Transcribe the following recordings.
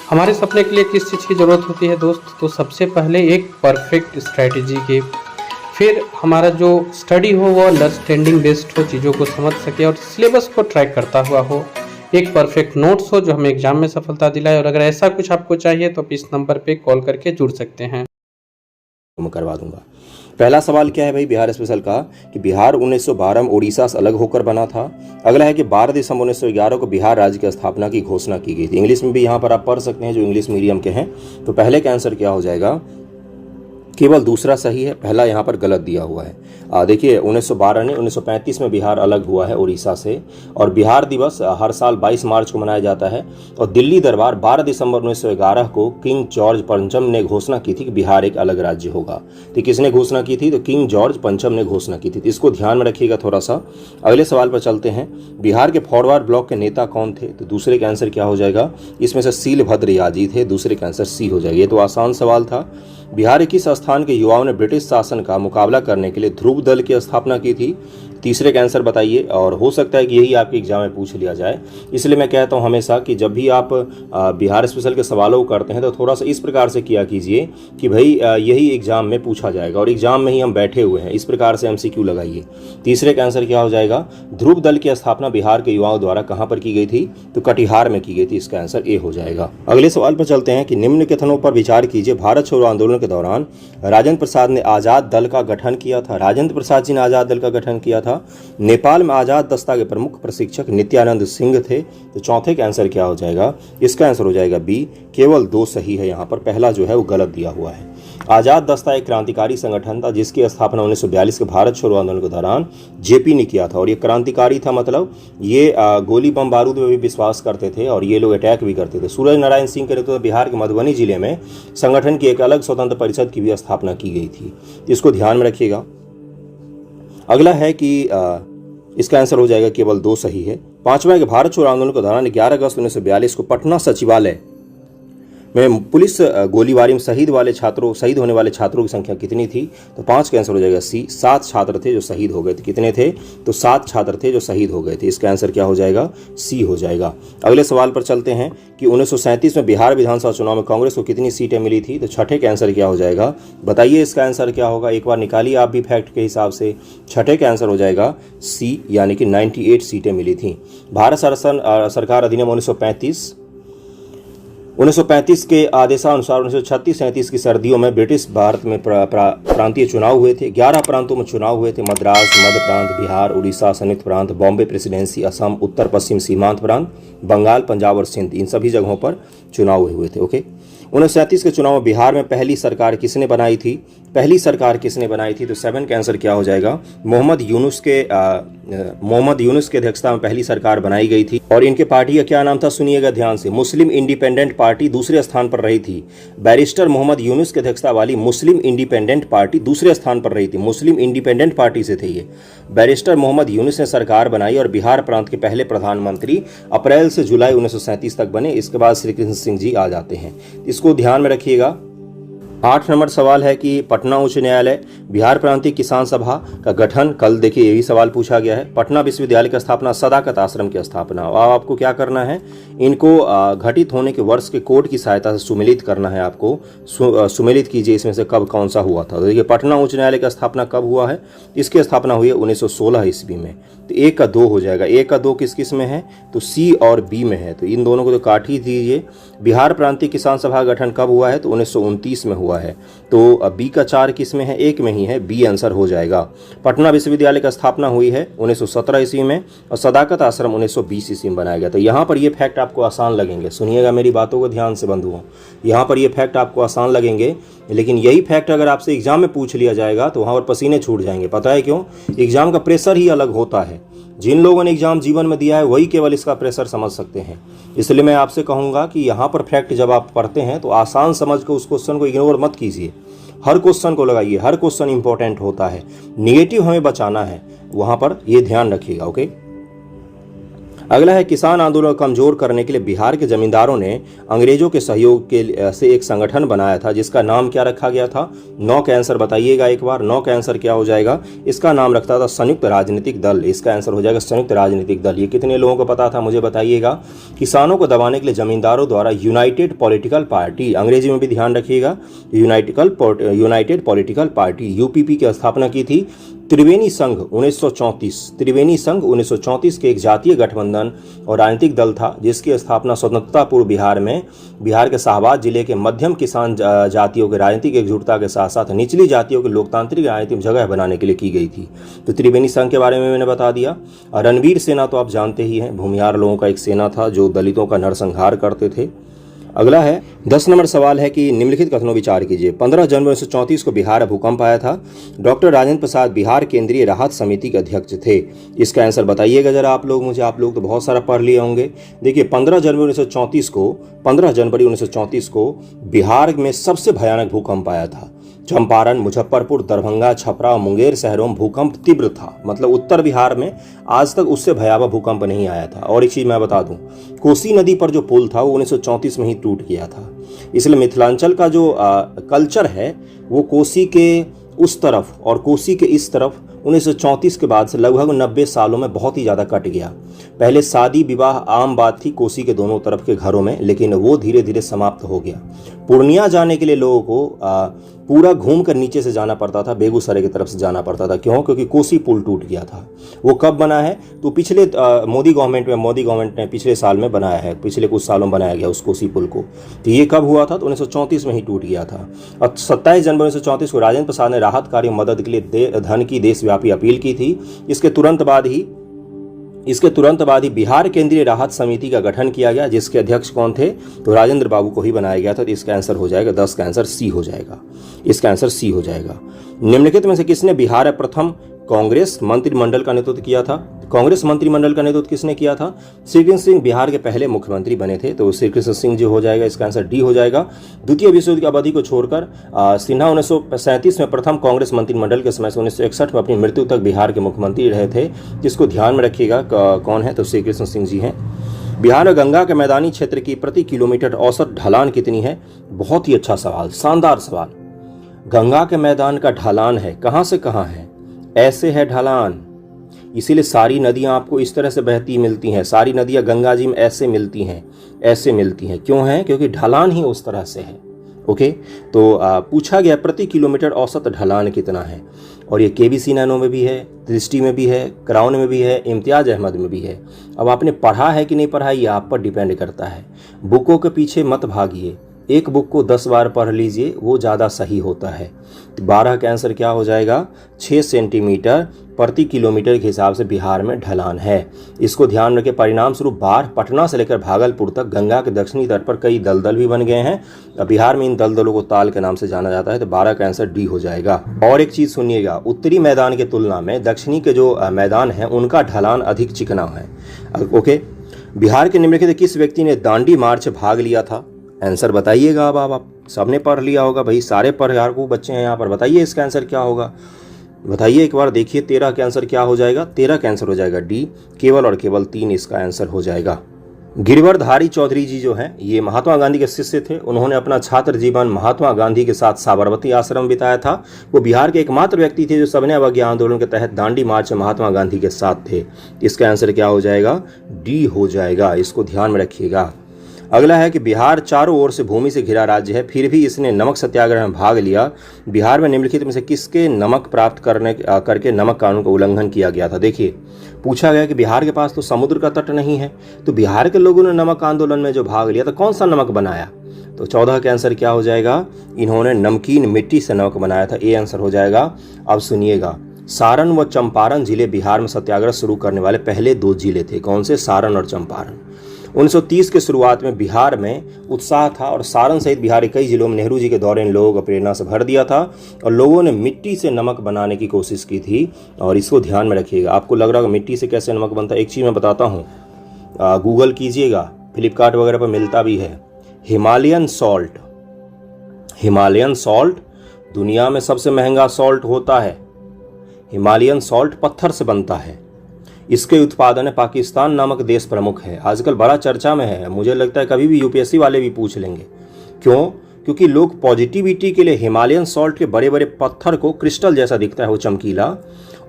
हमारे सपने के लिए किस चीज़ की ज़रूरत होती है दोस्त? तो सबसे पहले एक परफेक्ट स्ट्रैटेजी की, फिर हमारा जो स्टडी हो वो अंडरस्टैंडिंग बेस्ड हो, चीज़ों को समझ सके और सिलेबस को ट्रैक करता हुआ हो, एक परफेक्ट नोट्स हो जो हमें एग्जाम में सफलता दिलाए। और अगर ऐसा कुछ आपको चाहिए तो आप इस नंबर पे कॉल करके जुड़ सकते हैं। मैं करवा दूंगा। पहला सवाल क्या है भाई बिहार स्पेशल का, कि बिहार 1912 में उड़ीसा से अलग होकर बना था। अगला है कि 12 दिसंबर 1911 को बिहार राज्य की स्थापना की घोषणा की गई थी। इंग्लिश में भी यहाँ पर आप पढ़ सकते हैं जो इंग्लिश मीडियम के हैं। तो पहले का आंसर क्या हो जाएगा, केवल दूसरा सही है, पहला यहाँ पर गलत दिया हुआ है। देखिए 1912 नहीं 1935 में बिहार अलग हुआ है उड़ीसा से। और बिहार दिवस हर साल 22 मार्च को मनाया जाता है। और दिल्ली दरबार 12 दिसंबर 1911 को किंग जॉर्ज पंचम ने घोषणा की थी कि बिहार एक अलग राज्य होगा। तो किसने घोषणा की थी? तो किंग जॉर्ज पंचम ने घोषणा की थी। तो इसको ध्यान में रखिएगा थोड़ा सा। अगले सवाल पर चलते हैं। बिहार के फॉरवर्ड ब्लॉक के नेता कौन थे? तो दूसरे का आंसर क्या हो जाएगा? इसमें से सीलभद्र याजी थे। दूसरे का आंसर सी हो जाएगा। ये तो आसान सवाल था। बिहार के किस स्थान के युवाओं ने ब्रिटिश शासन का मुकाबला करने के लिए ध्रुव दल की स्थापना की थी? तीसरे का आंसर बताइए। और हो सकता है कि यही आपके एग्जाम में पूछ लिया जाए, इसलिए मैं कहता हूं हमेशा कि जब भी आप बिहार स्पेशल के सवालों को करते हैं तो थोड़ा सा इस प्रकार से किया कीजिए कि भाई यही एग्जाम में पूछा जाएगा और एग्जाम में ही हम बैठे हुए हैं, इस प्रकार से MCQ लगाइए। तीसरे का आंसर क्या हो जाएगा? ध्रुव दल की स्थापना बिहार के युवाओं द्वारा कहां पर की गई थी? तो कटिहार में की गई थी। इसका आंसर ए हो जाएगा। अगले सवाल पर चलते हैं कि निम्न कथनों पर विचार कीजिए। भारत छोड़ो आंदोलन के दौरान राजेंद्र प्रसाद ने आजाद दल का गठन किया था। राजेंद्र प्रसाद जी ने आजाद दल का गठन किया था। नेपाल में आजाद दस्ता के प्रमुख प्रशिक्षक नित्यानंद सिंह थे। तो चौथे का आंसर क्या हो जाएगा? इसका आंसर हो जाएगा बी। केवल दो सही है यहाँ पर, पहला जो है वो गलत दिया हुआ है। आजाद दस्ता एक क्रांतिकारी संगठन था जिसकी स्थापना 1942 के भारत छोड़ो आंदोलन के दौरान JP ने किया था। और ये क्रांतिकारी था, मतलब ये गोली बम बारूद में भी विश्वास करते थे और ये लोग अटैक भी करते थे। सूरज नारायण सिंह के नेतृत्व में बिहार के मधुबनी जिले में संगठन की एक अलग स्वतंत्र परिषद की भी स्थापना की गई थी। इसको ध्यान में रखिएगा। अगला है कि इसका आंसर हो जाएगा केवल दो सही है। पांचवा है कि भारत छोड़ो आंदोलन के दौरान 11 अगस्त 1942 को पटना सचिवालय में पुलिस गोलीबारी में शहीद होने वाले छात्रों की संख्या कितनी थी? तो 5 का आंसर हो जाएगा सी। 7 छात्र थे जो शहीद हो गए थे। कितने थे? तो 7 छात्र थे जो शहीद हो गए थे। इसका आंसर क्या हो जाएगा? सी हो जाएगा। अगले सवाल पर चलते हैं कि 1937 में बिहार विधानसभा चुनाव में कांग्रेस को कितनी सीटें मिली थी? तो छठे का आंसर क्या हो जाएगा? बताइए इसका आंसर क्या होगा, एक बार निकालिए आप भी फैक्ट के हिसाब से। छठे का आंसर हो जाएगा सी, यानी कि 98 सीटें मिली थी। भारत सरकार अधिनियम 1935 के आदेशानुसार 1936-37 की सर्दियों में ब्रिटिश भारत में प्रांतीय चुनाव हुए थे। 11 प्रांतों में चुनाव हुए थे। मद्रास, मध्य प्रांत, बिहार, उड़ीसा संयुक्त प्रांत, बॉम्बे प्रेसिडेंसी, असम, उत्तर पश्चिम सीमांत प्रांत, बंगाल, पंजाब और सिंध, इन सभी जगहों पर चुनाव हुए थे। ओके। 1937 के चुनाव में बिहार में पहली सरकार किसने बनाई थी? पहली सरकार किसने बनाई थी? तो 7 का आंसर क्या हो जाएगा? मोहम्मद यूनुस के अध्यक्षता में पहली सरकार बनाई गई थी। और इनके पार्टी का क्या नाम था? सुनिएगा ध्यान से। मुस्लिम इंडिपेंडेंट पार्टी दूसरे स्थान पर रही थी। बैरिस्टर मोहम्मद यूनुस की अध्यक्षता वाली मुस्लिम इंडिपेंडेंट पार्टी दूसरे स्थान पर रही थी। मुस्लिम इंडिपेंडेंट पार्टी से थे ये। बैरिस्टर मोहम्मद यूनुस ने सरकार बनाई और बिहार प्रांत के पहले प्रधानमंत्री अप्रैल से जुलाई 1937 तक बने। इसके बाद श्री कृष्ण सिंह जी आ जाते हैं। इसको ध्यान में रखिएगा। 8 नंबर सवाल है कि पटना उच्च न्यायालय बिहार प्रांतीय किसान सभा का गठन, कल देखिए यही सवाल पूछा गया है। पटना विश्वविद्यालय की स्थापना, सदाकत आश्रम की स्थापना। अब आपको क्या करना है, इनको घटित होने के वर्ष के कोड की सहायता से सुमेलित करना है आपको। सुमेलित कीजिए इसमें से कब कौन सा हुआ था। तो देखिए पटना उच्च न्यायालय की स्थापना कब हुआ है? इसकी स्थापना हुई है 1916 ईस्वी में। तो 1 का 2 हो जाएगा। 1 का 2 किस किस में है? तो सी और बी में है। तो इन दोनों को तो काट ही दीजिए। बिहार प्रांतीय किसान सभा का गठन कब हुआ है? तो 1929 में हुआ है। तो बी का 4 किस में है? 1 में ही है। बी आंसर हो जाएगा। पटना विश्वविद्यालय की स्थापना हुई है 1917 ईस्वी में और सदाकत आश्रम 1920 ईस्वी में बनाया गया। तो यहाँ पर ये फैक्ट आपको आसान लगेंगे। सुनिएगा मेरी बातों को ध्यान से बंधुओं, यहाँ पर ये फैक्ट आपको आसान लगेंगे, लेकिन यही फैक्ट अगर आपसे एग्जाम में पूछ लिया जाएगा तो वहाँ पर पसीने छूट जाएंगे। पता है क्यों? एग्जाम का प्रेशर ही अलग होता है। जिन लोगों ने एग्जाम जीवन में दिया है वही केवल इसका प्रेशर समझ सकते हैं। इसलिए मैं आपसे कहूँगा कि यहाँ पर फैक्ट जब आप पढ़ते हैं तो आसान समझ के उस क्वेश्चन को इग्नोर मत कीजिए। हर क्वेश्चन को लगाइए। हर क्वेश्चन इंपॉर्टेंट होता है। निगेटिव हमें बचाना है, वहाँ पर ये ध्यान रखिएगा। ओके। अगला है किसान आंदोलन को कमजोर करने के लिए बिहार के जमींदारों ने अंग्रेजों के सहयोग के से एक संगठन बनाया था जिसका नाम क्या रखा गया था। 9 का आंसर बताइएगा एक बार। 9 का आंसर क्या हो जाएगा? इसका नाम रखता था संयुक्त राजनीतिक दल। इसका आंसर हो जाएगा संयुक्त राजनीतिक दल। ये कितने लोगों को पता था मुझे बताइएगा। किसानों को दबाने के लिए जमींदारों द्वारा यूनाइटेड पॉलिटिकल पार्टी, अंग्रेजी में भी ध्यान रखिएगा, यूनाइटेड पॉलिटिकल पार्टी यूपीपी की स्थापना की थी। त्रिवेणी संघ 1934 के एक जातीय गठबंधन और राजनीतिक दल था जिसकी स्थापना स्वतंत्रता पूर्व बिहार में बिहार के शाहबाद जिले के मध्यम किसान जातियों के राजनीतिक एकजुटता के साथ साथ निचली जातियों के लोकतांत्रिक राजनीति में जगह बनाने के लिए की गई थी। तो त्रिवेणी संघ के बारे में मैंने बता दिया। रणवीर सेना तो आप जानते ही हैं, भूमिहार लोगों का एक सेना था जो दलितों का नरसंहार करते थे। अगला है 10 नंबर सवाल है कि निम्नलिखित कथनों विचार कीजिए। 15 जनवरी 1934 को बिहार में भूकंप आया था। डॉक्टर राजेंद्र प्रसाद बिहार केंद्रीय राहत समिति के अध्यक्ष थे। इसका आंसर बताइएगा जरा आप लोग मुझे। आप लोग तो बहुत सारा पढ़ लिए होंगे। देखिए 15 जनवरी 1934 को बिहार में सबसे भयानक भूकंप आया था। चंपारण, मुजफ्फरपुर, दरभंगा, छपरा और मुंगेर शहरों में भूकंप तीव्र था। मतलब उत्तर बिहार में आज तक उससे भयावह भूकंप नहीं आया था। और एक चीज मैं बता दूं, कोसी नदी पर जो पुल था वो 1934 में ही टूट गया था। इसलिए मिथिलांचल का जो कल्चर है वो कोसी के उस तरफ और कोसी के इस तरफ 1934 के बाद से लगभग 90 सालों में बहुत ही ज़्यादा कट गया। पहले शादी विवाह आम बात थी कोसी के दोनों तरफ के घरों में, लेकिन वो धीरे धीरे समाप्त हो गया। पूर्णिया जाने के लिए लोगों को पूरा घूम कर नीचे से जाना पड़ता था, बेगूसराय की तरफ से जाना पड़ता था। क्यों? क्योंकि कोसी पुल टूट गया था। वो कब बना है? तो पिछले मोदी गवर्नमेंट ने पिछले साल में बनाया है, पिछले कुछ सालों में बनाया गया उस कोसी पुल को। तो ये कब हुआ था? तो 1934 में ही टूट गया था। और 27 जनवरी 1934 को राजेंद्र प्रसाद ने राहत कार्य मदद के लिए धन की देशव्यापी अपील की थी। इसके तुरंत बाद ही बिहार केंद्रीय राहत समिति का गठन किया गया जिसके अध्यक्ष कौन थे? तो राजेंद्र बाबू को ही बनाया गया था। तो इसका आंसर हो जाएगा 10 का आंसर सी हो जाएगा। इसका आंसर सी हो जाएगा। निम्नलिखित में से किसने बिहार में प्रथम कांग्रेस मंत्रिमंडल का नेतृत्व किया था? कांग्रेस मंत्रिमंडल का नेतृत्व किसने किया था? श्री कृष्ण सिंह बिहार के पहले मुख्यमंत्री बने थे। तो श्री कृष्ण सिंह जी हो जाएगा। इसका आंसर डी हो जाएगा। द्वितीय विश्व युद्ध की अवधि को छोड़कर सिन्हा 1937 में प्रथम कांग्रेस मंत्रिमंडल के समय से 1961 में अपनी मृत्यु तक बिहार के मुख्यमंत्री रहे थे। जिसको ध्यान में रखिएगा कौन है? तो श्री कृष्ण सिंह जी हैं। बिहार में गंगा के मैदानी क्षेत्र की प्रति किलोमीटर औसत ढलान कितनी है? बहुत ही अच्छा सवाल, शानदार सवाल। गंगा के मैदान का ढलान है, कहां से कहां है? ऐसे है ढलान, इसीलिए सारी नदियां आपको इस तरह से बहती मिलती हैं। सारी नदियां गंगा जी में ऐसे मिलती हैं। क्यों है? क्योंकि ढलान ही उस तरह से है। ओके, तो पूछा गया प्रति किलोमीटर औसत ढलान कितना है। और ये केबीसी नैनो में भी है, दृष्टि में भी है, क्राउन में भी है, इम्तियाज अहमद में भी है। अब आपने पढ़ा है कि नहीं पढ़ा ये आप पर डिपेंड करता है। बुकों के पीछे मत भागिए, एक बुक को 10 बार पढ़ लीजिए, वो ज़्यादा सही होता है। तो 12 का आंसर क्या हो जाएगा? 6 सेंटीमीटर प्रति किलोमीटर के हिसाब से बिहार में ढलान है। इसको ध्यान रखें। परिणाम स्वरूप बाढ़ पटना से लेकर भागलपुर तक गंगा के दक्षिणी तट पर कई दलदल भी बन गए हैं। बिहार में इन दलदलों को ताल के नाम से जाना जाता है। तो 12 का आंसर डी हो जाएगा। और एक चीज़ सुनिएगा, उत्तरी मैदान की तुलना में दक्षिणी के जो मैदान है उनका ढलान अधिक चिकना है। ओके, बिहार के निम्नलिखित किस व्यक्ति ने दांडी मार्च भाग लिया था? आंसर बताइएगा। अब आप सबने पढ़ लिया होगा भाई, सारे पढ़ाकू बच्चे हैं यहाँ पर। बताइए इसका आंसर क्या होगा? बताइए एक बार, देखिए 13 का आंसर क्या हो जाएगा? 13 का आंसर हो जाएगा डी, केवल और केवल 3 इसका आंसर हो जाएगा। गिरिवरधारी चौधरी जी जो हैं ये महात्मा गांधी के शिष्य थे। उन्होंने अपना छात्र जीवन महात्मा गांधी के साथ साबरमती आश्रम बिताया था। वो बिहार के एकमात्र व्यक्ति थे जो सविनय अवज्ञा आंदोलन के तहत दांडी मार्च में महात्मा गांधी के साथ थे। इसका आंसर क्या हो जाएगा? डी हो जाएगा। इसको ध्यान में रखिएगा। अगला है कि बिहार चारों ओर से भूमि से घिरा राज्य है, फिर भी इसने नमक सत्याग्रह में भाग लिया। बिहार में निम्नलिखित में से किसके नमक प्राप्त करके नमक कानून का उल्लंघन किया गया था? देखिए पूछा गया कि बिहार के पास तो समुद्र का तट नहीं है, तो बिहार के लोगों ने नमक आंदोलन में जो भाग लिया तो कौन सा नमक बनाया? तो 14 का आंसर क्या हो जाएगा? इन्होंने नमकीन मिट्टी से नमक बनाया था। ए आंसर हो जाएगा। अब सुनिएगा, सारण व चंपारण जिले बिहार में सत्याग्रह शुरू करने वाले पहले 2 जिले थे। कौन से? सारण और चंपारण। 1930 के शुरुआत में बिहार में उत्साह था और सारण सहित बिहार के कई जिलों में नेहरू जी के दौरे ने लोगों को प्रेरणा से भर दिया था और लोगों ने मिट्टी से नमक बनाने की कोशिश की थी। और इसको ध्यान में रखिएगा। आपको लग रहा होगा मिट्टी से कैसे नमक बनता है, एक चीज़ मैं बताता हूँ, गूगल कीजिएगा, फ्लिपकार्ट वगैरह पर मिलता भी है। हिमालयन सॉल्ट दुनिया में सबसे महंगा सॉल्ट होता है। हिमालयन सॉल्ट पत्थर से बनता है। इसके उत्पादन में पाकिस्तान नामक देश प्रमुख है। आजकल बड़ा चर्चा में है, मुझे लगता है कभी भी यूपीएससी वाले भी पूछ लेंगे। क्यों? क्योंकि लोग पॉजिटिविटी के लिए हिमालयन सॉल्ट के बड़े बड़े पत्थर को, क्रिस्टल जैसा दिखता है वो चमकीला,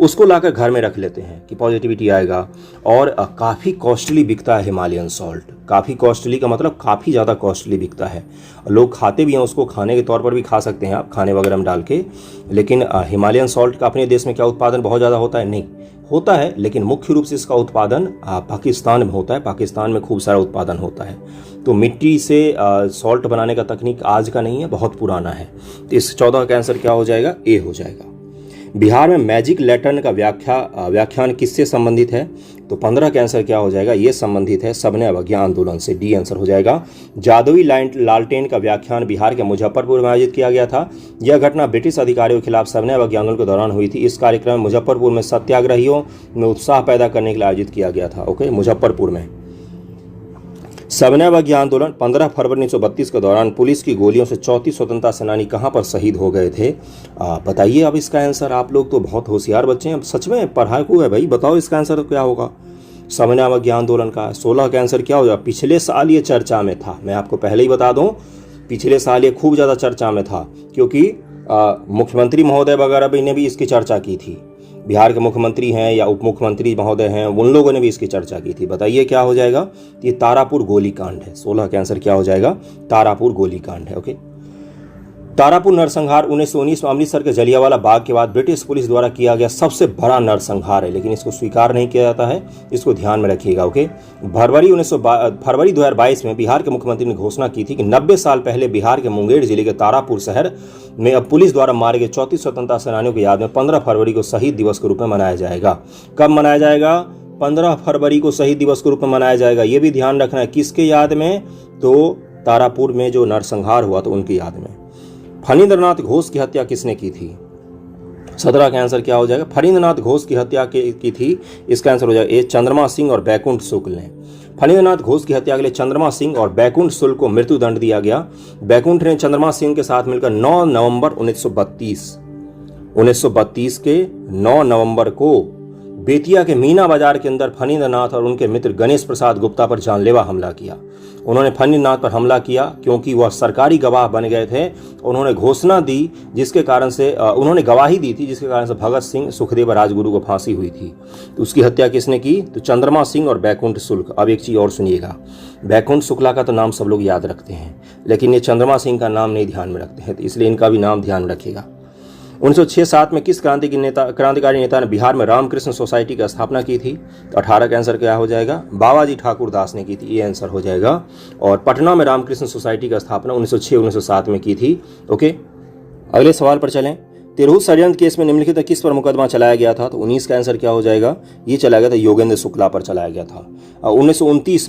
उसको लाकर घर में रख लेते हैं कि पॉजिटिविटी आएगा। और काफ़ी कॉस्टली बिकता है हिमालयन सॉल्ट। काफ़ी कॉस्टली का मतलब काफ़ी ज़्यादा कॉस्टली बिकता है। लोग खाते भी हैं उसको, खाने के तौर पर भी खा सकते हैं आप खाने वगैरह में डाल के। लेकिन हिमालयन सॉल्ट का अपने देश में क्या उत्पादन बहुत ज़्यादा होता है? नहीं होता है, लेकिन मुख्य रूप से इसका उत्पादन पाकिस्तान में होता है। पाकिस्तान में खूब सारा उत्पादन होता है। तो मिट्टी से सॉल्ट बनाने का तकनीक आज का नहीं है, बहुत पुराना है। तो इस 14 का आंसर क्या हो जाएगा? ए हो जाएगा। बिहार में मैजिक लैंटर्न का व्याख्यान किससे संबंधित है? तो 15 का आंसर क्या हो जाएगा? ये संबंधित है सबने अवज्ञा आंदोलन से। डी आंसर हो जाएगा। जादुई लालटेन का व्याख्यान बिहार के मुजफ्फरपुर में आयोजित किया गया था। यह घटना ब्रिटिश अधिकारियों के खिलाफ सबने अवज्ञा आंदोलन के दौरान हुई थी। इस कार्यक्रम मुजफ्फरपुर में सत्याग्रहियों में उत्साह पैदा करने के लिए आयोजित किया गया था। ओके, मुजफ्फरपुर में सबने अवज्ञा आंदोलन 15 फरवरी 1932 के दौरान पुलिस की गोलियों से 34 स्वतंत्रता सेनानी कहां पर शहीद हो गए थे? बताइए अब इसका आंसर। आप लोग तो बहुत होशियार बच्चे हैं, सच में पढ़ाकू है भाई। बताओ इसका आंसर क्या होगा सबने अवज्ञा आंदोलन का? 16 का आंसर क्या होगा? पिछले साल ये चर्चा में था, मैं आपको पहले ही बता दूं, पिछले साल ये खूब ज़्यादा चर्चा में था, क्योंकि मुख्यमंत्री महोदय वगैरह भी ने भी इसकी चर्चा की थी। बिहार के मुख्यमंत्री हैं या उप मुख्यमंत्री महोदय हैं, उन लोगों ने भी इसकी चर्चा की थी। बताइए क्या हो जाएगा? ये तारापुर गोलीकांड है। 16 का आंसर क्या हो जाएगा? तारापुर गोलीकांड है। ओके, तारापुर नरसंहार 1919 में अमृतसर के जलियांवाला बाग के बाद ब्रिटिश पुलिस द्वारा किया गया सबसे बड़ा नरसंहार है, लेकिन इसको स्वीकार नहीं किया जाता है, इसको ध्यान में रखिएगा। ओके, फरवरी 2022 में बिहार के मुख्यमंत्री ने घोषणा की थी कि 90 साल पहले बिहार के मुंगेर जिले के तारापुर शहर में अब पुलिस द्वारा मारे गए 34 स्वतंत्रता सेनानियों की याद में 15 फरवरी को शहीद दिवस के रूप में मनाया जाएगा। कब मनाया जाएगा? 15 फरवरी को शहीद दिवस के रूप में मनाया जाएगा। ये भी ध्यान रखना है। किसके याद में? तो तारापुर में जो नरसंहार हुआ तो उनकी याद में। फणींद्रनाथ घोष की हत्या किसने की थी? 17 का आंसर क्या हो जाएगा? फणींद्रनाथ घोष की हत्या की थी, इसका आंसर हो जाएगा ए, चंद्रमा सिंह और बैकुंठ शुक्ल ने। फणींद्रनाथ घोष की हत्या के लिए चंद्रमा सिंह और बैकुंठ शुक्ल को मृत्यु दंड दिया गया। बैकुंठ ने चंद्रमा सिंह के साथ मिलकर 9 नवंबर 1932 के 9 नवंबर को बेतिया के मीना बाजार के अंदर फणींद्रनाथ और उनके मित्र गणेश प्रसाद गुप्ता पर जानलेवा हमला किया। उन्होंने फणींद्रनाथ पर हमला किया क्योंकि वह सरकारी गवाह बन गए थे। उन्होंने घोषणा दी जिसके कारण से उन्होंने गवाही दी थी, जिसके कारण से भगत सिंह सुखदेव राजगुरु को फांसी हुई थी। तो उसकी हत्या किसने की? तो चंद्रमा सिंह और बैकुंठ शुक्ल। अब एक चीज़ और सुनिएगा, बैकुंठ शुक्ला का तो नाम सब लोग याद रखते हैं, लेकिन ये चंद्रमा सिंह का नाम नहीं ध्यान में रखते हैं, तो इसलिए इनका भी नाम ध्यान रखिएगा। 1906-7 में किस क्रांतिकारी नेता ने बिहार में रामकृष्ण सोसाइटी की स्थापना की थी? तो 18 का आंसर क्या हो जाएगा? बाबाजी ठाकुर दास ने की थी, ये आंसर हो जाएगा। और पटना में रामकृष्ण सोसाइटी की स्थापना 1906-1907 में की थी। ओके, अगले सवाल पर चलें। तिरहुत षड्यंत्र केस में निम्नलिखित किस पर मुकदमा चलाया गया था? तो 19 का आंसर क्या हो जाएगा? ये चलाया गया था योगेंद्र शुक्ला पर चलाया गया था। 1929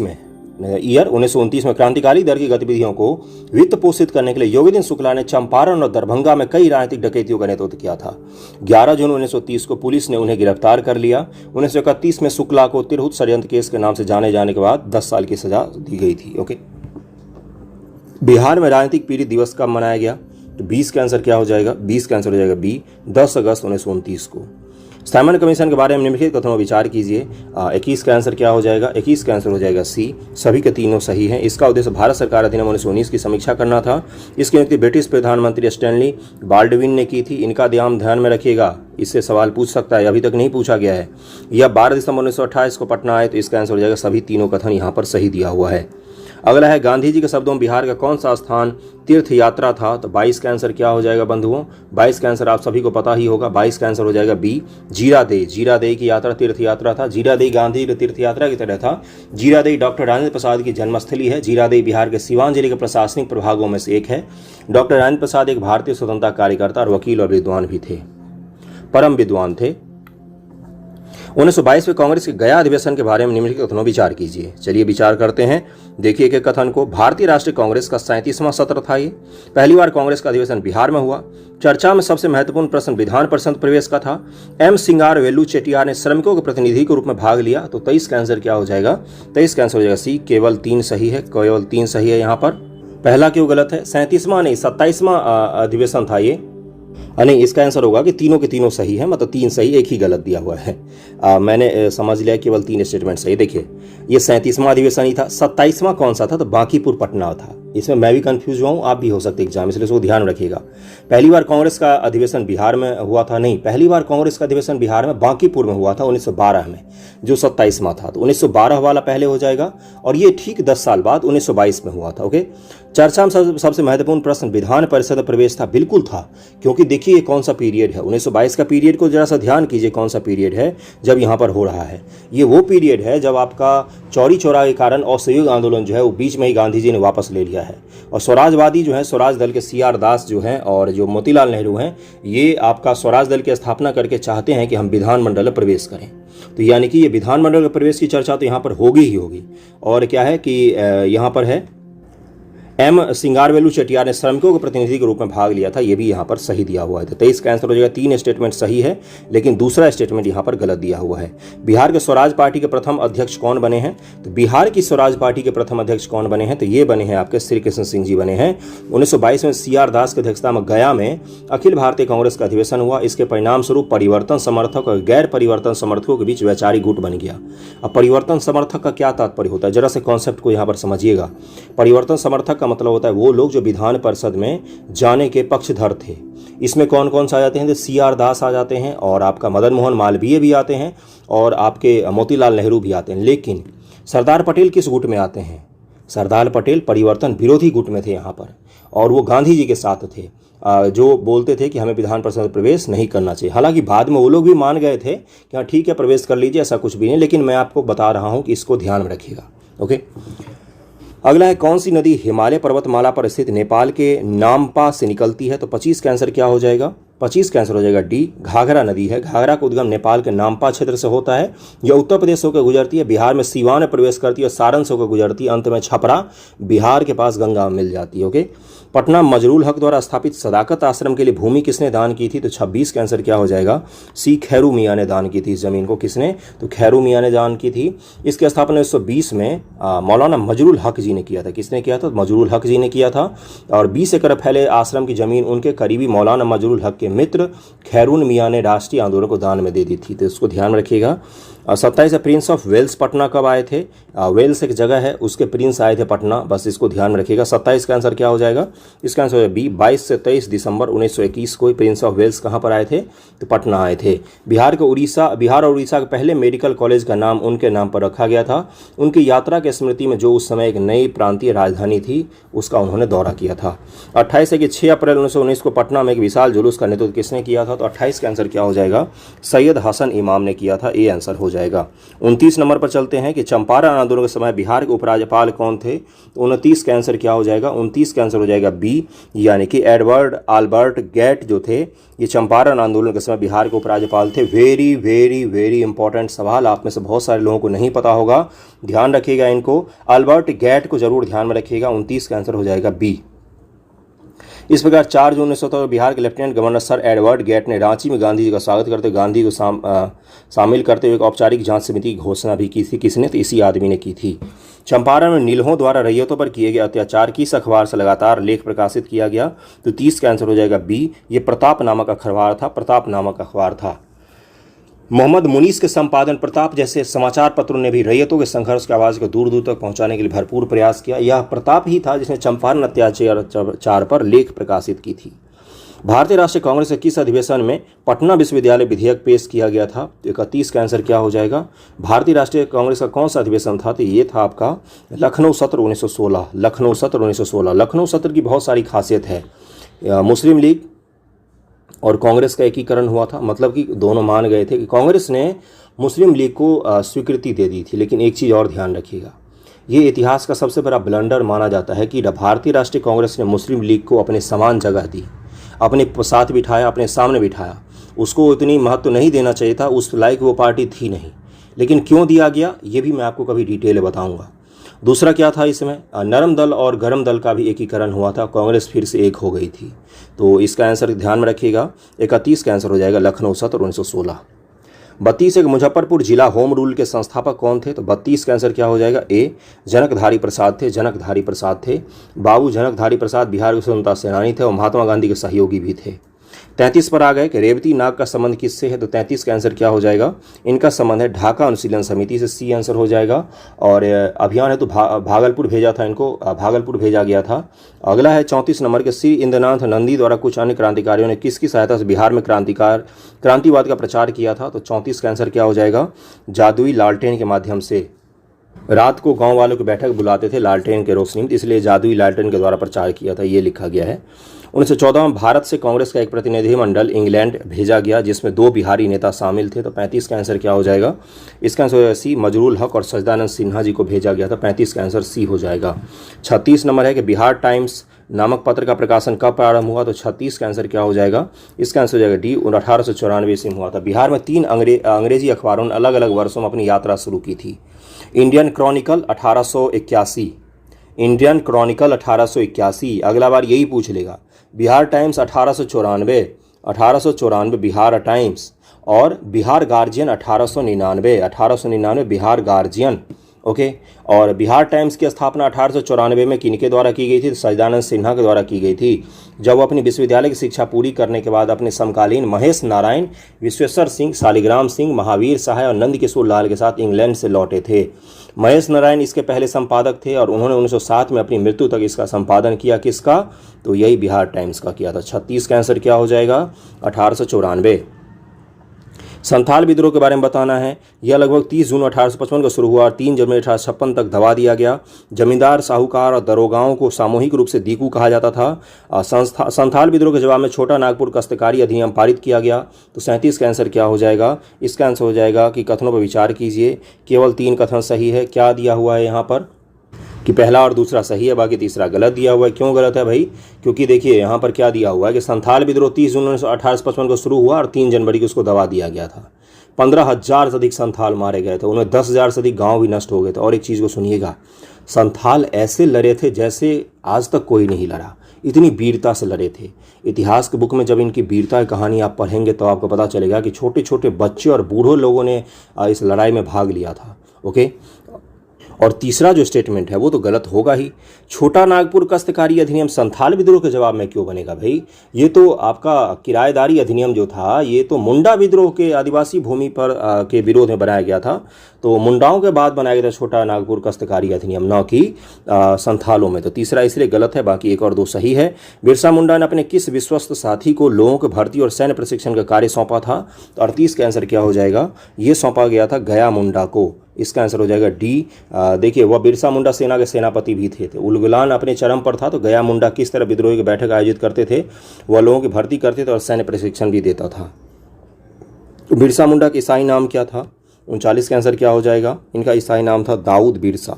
में क्रांतिकारी दल की गतिविधियों को वित्त पोषित करने के लिए योगेंद्र शुक्ला ने चंपारण और दरभंगा में कई राजनीतिक डकैतियों का नेतृत्व किया था। 11 जून 1930 को पुलिस ने उन्हें गिरफ्तार कर लिया। 1931 में शुक्ला को तिरहुत षड्यंत्र केस के नाम से जाने जाने के बाद 10 साल की सजा दी गई थी। ओके, बिहार में राजनीतिक पीड़ित दिवस कब मनाया गया? तो 20 का आंसर क्या हो जाएगा? 20 का आंसर हो जाएगा बी, 10 अगस्त 1929 को। साइमन कमीशन के बारे में निम्नलिखित कथनों विचार कीजिए। 21 का आंसर क्या हो जाएगा? 21 का आंसर हो जाएगा सी, सभी के तीनों सही हैं। इसका उद्देश्य भारत सरकार अधिनियम 1919 की समीक्षा करना था। इसकी नियुक्ति ब्रिटिश प्रधानमंत्री स्टैनली बाल्डविन ने की थी। इनका ध्यान में रखिएगा, इससे सवाल पूछ सकता है, अभी तक नहीं पूछा गया है। यह 12 दिसंबर 1928 को पटना आए, तो इसका आंसर हो जाएगा सभी तीनों कथन यहाँ पर सही दिया हुआ है। अगला है गांधी जी के शब्दों में बिहार का कौन सा स्थान तीर्थ यात्रा था? तो 22 का आंसर क्या हो जाएगा बंधुओं? 22 का आंसर आप सभी को पता ही होगा। 22 का आंसर हो जाएगा बी, जीरादेई। जीरादेई की यात्रा तीर्थ यात्रा था। जीरादेई गांधी की तीर्थ यात्रा की तरह था। जीरादेई डॉक्टर राजेंद्र प्रसाद की जन्मस्थली है। जीरादेई बिहार के सिवान जिले के प्रशासनिक प्रभागों में से एक है। डॉक्टर राजेंद्र प्रसाद एक भारतीय स्वतंत्रता कार्यकर्ता और वकील और विद्वान भी थे, परम विद्वान थे। 1922 में कांग्रेस के गया अधिवेशन के बारे में निम्नलिखित कथनों विचार कीजिए। चलिए विचार करते हैं, देखिए एक कथन को। भारतीय राष्ट्रीय कांग्रेस का 37वां सत्र था ये। पहली बार कांग्रेस का अधिवेशन बिहार में हुआ। चर्चा में सबसे महत्वपूर्ण प्रश्न विधान परिषद प्रवेश का था। एम सिंगार वेलू चेटियार ने श्रमिकों के प्रतिनिधि के रूप में भाग लिया। तो 23 का आंसर क्या हो जाएगा? 23 का आंसर हो जाएगा सी, केवल 3 सही है, केवल 3 सही है। यहाँ पर पहला क्यों गलत है? 37वां नहीं 27वां अधिवेशन था ये। नहीं, इसका आंसर होगा कि तीनों के तीनों सही है, मतलब 3 सही 1 ही गलत दिया हुआ है। मैंने समझ लिया केवल 3 स्टेटमेंट सही। देखिए ये 37वां अधिवेशन ही था। 27वां कौन सा था? तो बांकीपुर पटना था। इसमें मैं भी कंफ्यूज हुआ हूँ, आप भी हो सकते एग्जाम, इसलिए इसको ध्यान रखिएगा। पहली बार कांग्रेस का अधिवेशन बिहार में हुआ था, नहीं, पहली बार कांग्रेस का अधिवेशन बिहार में बांकीपुर में हुआ था 1912 में, जो 27वां था। तो 1912 वाला पहले हो जाएगा, और ये ठीक 10 साल बाद 1922 में हुआ था। ओके, चर्चा में सबसे महत्वपूर्ण प्रश्न विधान परिषद प्रवेश था। बिल्कुल था, क्योंकि देखिए ये कौन सा पीरियड है, 1922 का पीरियड को जरा सा ध्यान कीजिए, कौन सा पीरियड है जब यहाँ पर हो रहा है। ये वो पीरियड है जब आपका चौरी चौरा के कारण असहयोग आंदोलन जो है वो बीच में ही गांधी जी ने वापस ले लिया है, और स्वराजवादी जो है, स्वराज दल के CR दास जो हैं और जो मोतीलाल नेहरू हैं, ये आपका स्वराज दल की स्थापना करके चाहते हैं कि हम विधानमंडल में प्रवेश करें। तो यानी कि ये विधानमंडल में प्रवेश की चर्चा तो यहाँ पर होगी ही होगी। और क्या है कि यहाँ पर है M सिंगारवेलू चेटियार ने श्रमिकों के प्रतिनिधि के रूप में भाग लिया था, ये भी यहाँ पर सही दिया हुआ है। तो 23 का आंसर हो जाएगा। 3 स्टेटमेंट सही है, लेकिन दूसरा स्टेटमेंट यहाँ पर गलत दिया हुआ है। बिहार के स्वराज पार्टी के प्रथम अध्यक्ष कौन बने हैं? तो बिहार की स्वराज पार्टी के प्रथम अध्यक्ष कौन बने हैं? तो ये बने हैं आपके श्री कृष्ण सिंह जी बने हैं। 1922 में CR दास की अध्यक्षता में गया में अखिल भारतीय कांग्रेस का अधिवेशन हुआ। इसके परिणाम स्वरूप परिवर्तन समर्थक और गैर परिवर्तन समर्थकों के बीच वैचारिक गुट बन गया। अब परिवर्तन समर्थक का क्या तात्पर्य होता है, जरा से कॉन्सेप्ट को यहाँ पर समझिएगा। परिवर्तन समर्थक का मतलब होता है वो लोग जो विधान परिषद में जाने के पक्षधर थे। इसमें कौन कौन सा आ जाते हैं? तो CR दास आ जाते हैं, और आपका मदन मोहन मालवीय भी आते हैं, और आपके मोतीलाल नेहरू भी आते हैं। लेकिन सरदार पटेल किस गुट में आते हैं? सरदार पटेल परिवर्तन विरोधी गुट में थे यहाँ पर, और वो गांधी जी के साथ थे, जो बोलते थे कि हमें विधान परिषद में प्रवेश नहीं करना चाहिए। हालांकि बाद में वो लोग भी मान गए थे कि हाँ ठीक है प्रवेश कर लीजिए, ऐसा कुछ भी नहीं, लेकिन मैं आपको बता रहा हूँ कि इसको ध्यान में रखिएगा। ओके, अगला है कौन सी नदी हिमालय पर्वतमाला पर स्थित नेपाल के नामपा से निकलती है? तो 25 का आंसर क्या हो जाएगा? 25 का आंसर हो जाएगा D, घाघरा नदी है। घाघरा का उद्गम नेपाल के नामपा क्षेत्र से होता है। यह उत्तर प्रदेश होकर गुजरती है, बिहार में सीवान में प्रवेश करती है, सारण से होकर गुजरती है, अंत में छपरा बिहार के पास गंगा में मिल जाती है। ओके, पटना मजरूल हक द्वारा स्थापित सदाकत आश्रम के लिए भूमि किसने दान की थी? तो 26 का आंसर क्या हो जाएगा? C, खैरू मियाँ ने दान की थी इस जमीन को। किसने? तो खैरू मियाँ ने दान की थी। इसकी स्थापना 1920 में मौलाना मजरूल हक जी ने किया था। किसने किया था? मजरूल हक जी ने किया था। और 20 एकड़ फैले आश्रम की जमीन उनके करीबी मौलाना मजरूल हक के मित्र खैरून मियाँ ने राष्ट्रीय आंदोलन को दान में दे दी थी। तो इसको ध्यान में रखिएगा। 27 प्रिंस ऑफ वेल्स पटना कब आए थे? वेल्स एक जगह है, उसके प्रिंस आए थे पटना, बस इसको ध्यान में रखिएगा। 27 का आंसर क्या हो जाएगा? इसका आंसर है B, 22 से 23 दिसंबर 1921 को प्रिंस ऑफ वेल्स कहाँ पर आए थे? तो पटना आए थे। बिहार और उड़ीसा के पहले मेडिकल कॉलेज का नाम उनके नाम पर रखा गया था। उनकी यात्रा के स्मृति में जो उस समय एक नई प्रांतीय राजधानी थी उसका उन्होंने दौरा किया था। 28 है कि 6 अप्रैल 1919 को पटना में एक विशाल जुलूस का नेतृत्व किसने किया था? तो 28 का आंसर क्या हो जाएगा? सैयद हसन इमाम ने किया था। ए आंसर हो जाएगा। 29 नंबर पर चलते हैं कि चंपारण आंदोलन के समय बिहार के उपराज्यपाल कौन थे? तो 29 का आंसर क्या हो जाएगा? 29 का आंसर हो जाएगा B, यानी कि एडवर्ड आल्बर्ट गेट जो थे, ये चंपारण आंदोलन के समय बिहार के उपराज्यपाल थे। वेरी वेरी वेरी इंपॉर्टेंट सवाल, आप में से बहुत सारे लोगों को नहीं पता होगा, ध्यान रखिएगा इनको। आल्बर्ट गेट को जरूर ध्यान में रखिएगा। 29 का आंसर हो जाएगा B। इस प्रकार 4 जून 1917 बिहार के lieutenant governor sir Edward Gait ने रांची में गांधी जी का स्वागत करते गांधी को शामिल करते हुए एक औपचारिक जांच समिति की घोषणा भी की थी। किसने? तो इसी आदमी ने की थी। चंपारण में नीलहों द्वारा रैयतों पर किए गए अत्याचार किस अखबार से लगातार लेख प्रकाशित किया गया? तो 30 का आंसर हो जाएगा B, ये प्रताप नामक अखबार था। प्रताप नामक अखबार था। मोहम्मद मुनीस के संपादन प्रताप जैसे समाचार पत्रों ने भी रैयतों के संघर्ष की आवाज़ को दूर दूर तक पहुंचाने के लिए भरपूर प्रयास किया। यह प्रताप ही था जिसने चंपारण अत्याचार पर लेख प्रकाशित की थी। भारतीय राष्ट्रीय कांग्रेस के किस अधिवेशन में पटना विश्वविद्यालय विधेयक पेश किया गया था? 31 का आंसर क्या हो जाएगा? भारतीय राष्ट्रीय कांग्रेस का कौन सा अधिवेशन था? तो ये था आपका लखनऊ सत्र 1916। लखनऊ सत्र 1916। लखनऊ सत्र की बहुत सारी खासियत है। मुस्लिम लीग और कांग्रेस का एकीकरण हुआ था, मतलब कि दोनों मान गए थे कि कांग्रेस ने मुस्लिम लीग को स्वीकृति दे दी थी। लेकिन एक चीज़ और ध्यान रखिएगा, ये इतिहास का सबसे बड़ा ब्लंडर माना जाता है कि भारतीय राष्ट्रीय कांग्रेस ने मुस्लिम लीग को अपने समान जगह दी, अपने साथ बिठाया, अपने सामने बिठाया। उसको इतनी महत्व नहीं देना चाहिए था, उस लायक वो पार्टी थी नहीं, लेकिन क्यों दिया गया ये भी मैं आपको कभी डिटेल बताऊंगा। दूसरा क्या था, इसमें नरम दल और गरम दल का भी एकीकरण हुआ था, कांग्रेस फिर से एक हो गई थी। तो इसका आंसर ध्यान में रखिएगा। 31 का आंसर हो जाएगा लखनऊ सत्र 1916। 32 एक मुजफ्फरपुर जिला होम रूल के संस्थापक कौन थे? तो 32 का आंसर क्या हो जाएगा? ए, जनकधारी प्रसाद थे। जनकधारी प्रसाद थे। बाबू जनकधारी प्रसाद बिहार के स्वतंत्रता सेनानी थे और महात्मा गांधी के सहयोगी भी थे। 33 पर आ गए कि रेवती नाग का संबंध किससे है, तो 33 का आंसर क्या हो जाएगा, इनका संबंध है ढाका अनुशीलन समिति से, सी आंसर हो जाएगा। और अभियान है तो भागलपुर भेजा था इनको, भागलपुर भेजा गया था। अगला है 34 नंबर के श्री इंद्रनाथ नंदी द्वारा कुछ अन्य क्रांतिकारियों ने किसकी सहायता से बिहार में क्रांतिवाद का प्रचार किया था, तो 34 का आंसर क्या हो जाएगा, जादुई लालटेन के माध्यम से। रात को गांव वालों की बैठक बुलाते थे लालटेन के रोशनी में, इसलिए जादुई लालटेन के द्वारा प्रचार किया था, ये लिखा गया है। 1914 में भारत से कांग्रेस का एक प्रतिनिधिमंडल इंग्लैंड भेजा गया जिसमें 2 बिहारी नेता शामिल थे, तो 35 का आंसर क्या हो जाएगा, इसका आंसर सी, मजरूल हक और सजदानंद सिन्हा जी को भेजा गया था, 35 का आंसर सी हो जाएगा। 36 नंबर है कि बिहार टाइम्स नामक पत्र का प्रकाशन कब प्रारंभ हुआ, तो 36 का आंसर क्या हो जाएगा, इसका आंसर हो जाएगा डी, 1894 ईस्वी में हुआ था। बिहार में 3 अंग्रेजी अखबारों ने अलग अलग वर्षों में अपनी यात्रा शुरू की थी। इंडियन क्रॉनिकल 1881, इंडियन क्रॉनिकल 1881, अगला बार यही पूछ लेगा। बिहार टाइम्स 1894 बिहार टाइम्स, और Bihar guardian 1899 Bihar guardian, okay. और बिहार टाइम्स की स्थापना 1894 में किनके द्वारा की गई थी, तो सजदानंद सिन्हा के द्वारा की गई थी, जब वो अपनी विश्वविद्यालय की शिक्षा पूरी करने के बाद अपने समकालीन महेश नारायण, विश्वेश्वर सिंह, शालिग्राम सिंह, महावीर सहाय और नंद किशोर लाल के साथ इंग्लैंड से लौटे थे। महेश नारायण इसके पहले संपादक थे और उन्होंने 1907 में अपनी मृत्यु तक इसका संपादन किया, किसका, तो यही बिहार टाइम्स का किया था। 36 का आंसर क्या हो जाएगा, 1894। संथाल विद्रोह के बारे में बताना है। यह लगभग 30 जून 1855 को शुरू हुआ और 3 जनवरी 1856 तक दबा दिया गया। जमींदार, साहूकार और दरोगाओं को सामूहिक रूप से दीकू कहा जाता था। संथाल विद्रोह के जवाब में छोटा नागपुर काश्तकारी अधिनियम पारित किया गया, तो 37 का आंसर क्या हो जाएगा, इसका आंसर हो जाएगा कि कथनों पर विचार कीजिए, केवल 3 कथन सही है। क्या दिया हुआ है यहाँ पर कि पहला और दूसरा सही है, बाकी तीसरा गलत दिया हुआ है। क्यों गलत है भाई, क्योंकि देखिए यहाँ पर क्या दिया हुआ है कि संथाल विद्रोह 30 जून 1855 को शुरू हुआ और 3 जनवरी को उसको दबा दिया गया था। 15,000 से अधिक संथाल मारे गए थे, उनमें 10,000 से अधिक गांव भी नष्ट हो गए थे। और एक चीज़ को सुनिएगा, संथाल ऐसे लड़े थे जैसे आज तक कोई नहीं लड़ा, इतनी वीरता से लड़े थे। इतिहास की बुक में जब इनकी वीरता की कहानी आप पढ़ेंगे तो आपको पता चलेगा कि छोटे छोटे बच्चे और बूढ़ों लोगों ने इस लड़ाई में भाग लिया था, ओके। और तीसरा जो स्टेटमेंट है वो तो गलत होगा ही। छोटा नागपुर काश्तकारी अधिनियम संथाल विद्रोह के जवाब में क्यों बनेगा भाई, ये तो आपका किराएदारी अधिनियम जो था ये तो मुंडा विद्रोह के आदिवासी भूमि पर के विरोध में बनाया गया था, तो मुंडाओं के बाद बनाया गया था छोटा नागपुर काश्तकारी अधिनियम, न कि संथालों में। तो तीसरा इसलिए गलत है, बाकी 1 और 2 सही है। बिरसा मुंडा ने अपने किस विश्वस्त साथी को लोगों की भर्ती और सैन्य प्रशिक्षण का कार्य सौंपा था, तो 38 का आंसर क्या हो जाएगा, ये सौंपा गया था गया मुंडा को, इसका आंसर हो जाएगा डी। देखिए वह बिरसा मुंडा सेना के सेनापति भी थे। उलगुलान अपने चरम पर था, तो गया मुंडा किस तरह विद्रोही की बैठक आयोजित करते थे, वह लोगों की भर्ती करते थे और सैन्य प्रशिक्षण भी देता था। बिरसा मुंडा का ईसाई नाम क्या था, 39 का आंसर क्या हो जाएगा, इनका ईसाई नाम था दाऊद बिरसा।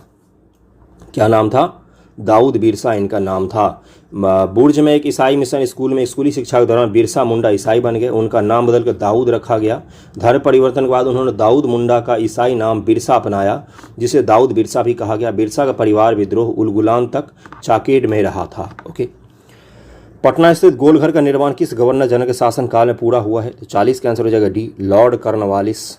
क्या नाम था, दाऊद बिरसा इनका नाम था। बुर्ज में एक ईसाई मिशन स्कूल में स्कूली शिक्षा के दौरान बिरसा मुंडा ईसाई बन गए, उनका नाम बदलकर दाऊद रखा गया। धर्म परिवर्तन के बाद उन्होंने दाऊद मुंडा का ईसाई नाम बिरसा अपनाया, जिसे दाऊद बिरसा भी कहा गया। बिरसा का परिवार विद्रोह उलगुलान तक चाकेड में रहा था, ओके। पटना स्थित गोलघर का निर्माण किस गवर्नर जनरल के शासनकाल में पूरा हुआ है, तो 40 का आंसर हो जाएगा डी, लॉर्ड कॉर्नवालिस।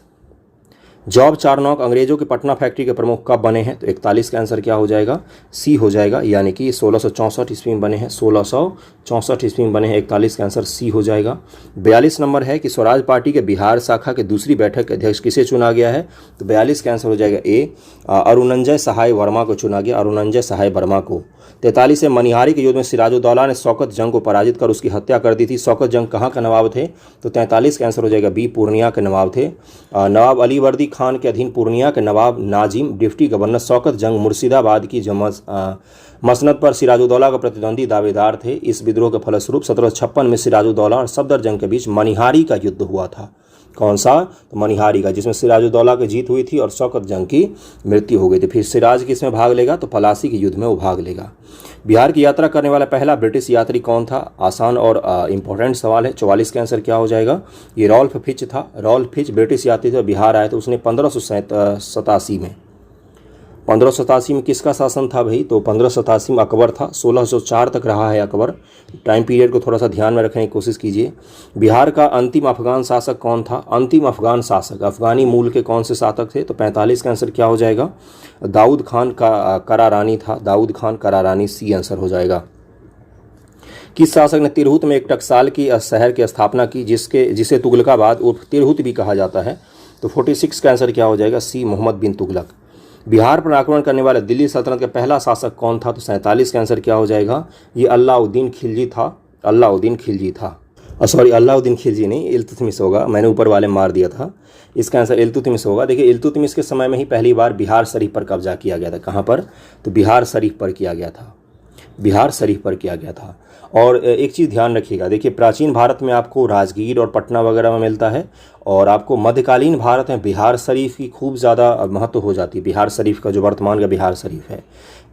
जॉब चारनॉक अंग्रेजों के पटना फैक्ट्री के प्रमुख कब बने हैं, तो 41 का आंसर क्या हो जाएगा, सी हो जाएगा, यानी कि 1664 ईस्वी में बने हैं, 1664 ईस्वी में बने हैं। 41 का आंसर सी हो जाएगा। 42 नंबर है कि स्वराज पार्टी के बिहार शाखा के दूसरी बैठक के अध्यक्ष किसे चुना गया है, तो 42 का आंसर हो जाएगा ए, अरुणंजय सहाय वर्मा को चुना गया, अरुणंजय सहाय वर्मा को। 43 है मनिहारी के युद्ध में सिराजुद्दौला ने शौकत जंग को पराजित कर उसकी हत्या कर दी थी। शौकत जंग कहाँ का नवाब थे, तो 43 का आंसर हो जाएगा बी, पूर्णिया के नवाब थे। नवाब अली वर्दी खान के अधीन पूर्णिया के नवाब नाजिम डिप्टी गवर्नर शौकत जंग मुर्शिदाबाद की मसनद पर सिराजुद्दौला का प्रतिद्वंदी दावेदार थे। इस विद्रोह के फलस्वरूप 1756 में सिराजुद्दौला और सफदरजंग के बीच मनिहारी का युद्ध हुआ था। कौन सा, तो मनिहारी का, जिसमें सिराजुद्दौला की जीत हुई थी और शौकत जंग की मृत्यु हो गई थी। फिर सिराज किसमें भाग लेगा, तो पलासी के युद्ध में वो भाग लेगा। बिहार की यात्रा करने वाला पहला ब्रिटिश यात्री कौन था, आसान और इंपॉर्टेंट सवाल है। 44 का आंसर क्या हो जाएगा, ये रॉल्फ फिच था। रॉल्फ फिच ब्रिटिश यात्री थे, बिहार आए तो उसने 1587 में 1587 में किसका शासन था भाई, तो 1587 में अकबर था। 1604 तक रहा है अकबर। टाइम पीरियड को थोड़ा सा ध्यान में रखने की कोशिश कीजिए। बिहार का अंतिम अफगान शासक कौन था, अंतिम अफगान शासक अफगानी मूल के कौन से शासक थे, तो 45 का आंसर क्या हो जाएगा, दाऊद खान का करारानी था, दाऊद खान करारानी, सी आंसर हो जाएगा। किस शासक ने तिरहुत में एक टकसाल की शहर की स्थापना की जिसे तुगलकाबाद उर्फ तिरहुत भी कहा जाता है? तो 46 का आंसर क्या हो जाएगा? सी, मोहम्मद बिन तुगलक। बिहार पर आक्रमण करने वाला दिल्ली सल्तनत का पहला शासक कौन था? तो 47 का आंसर क्या हो जाएगा? ये अलाउद्दीन खिलजी था। अलाउद्दीन खिलजी था। सॉरी, अलाउद्दीन खिलजी नहीं, इल्तुतमिश होगा, मैंने ऊपर वाले मार दिया था। इसका आंसर इल्तुतमिश होगा। देखिए, इल्तुतमिश के समय में ही पहली बार बिहार शरीफ पर कब्जा किया गया था। कहाँ पर? तो बिहार शरीफ पर किया गया था। बिहार शरीफ पर किया गया था। और एक चीज़ ध्यान रखिएगा, देखिए प्राचीन भारत में आपको राजगीर और पटना वगैरह में मिलता है, और आपको मध्यकालीन भारत में बिहार शरीफ की खूब ज़्यादा महत्व हो जाती है। बिहार शरीफ का जो वर्तमान का बिहार शरीफ है।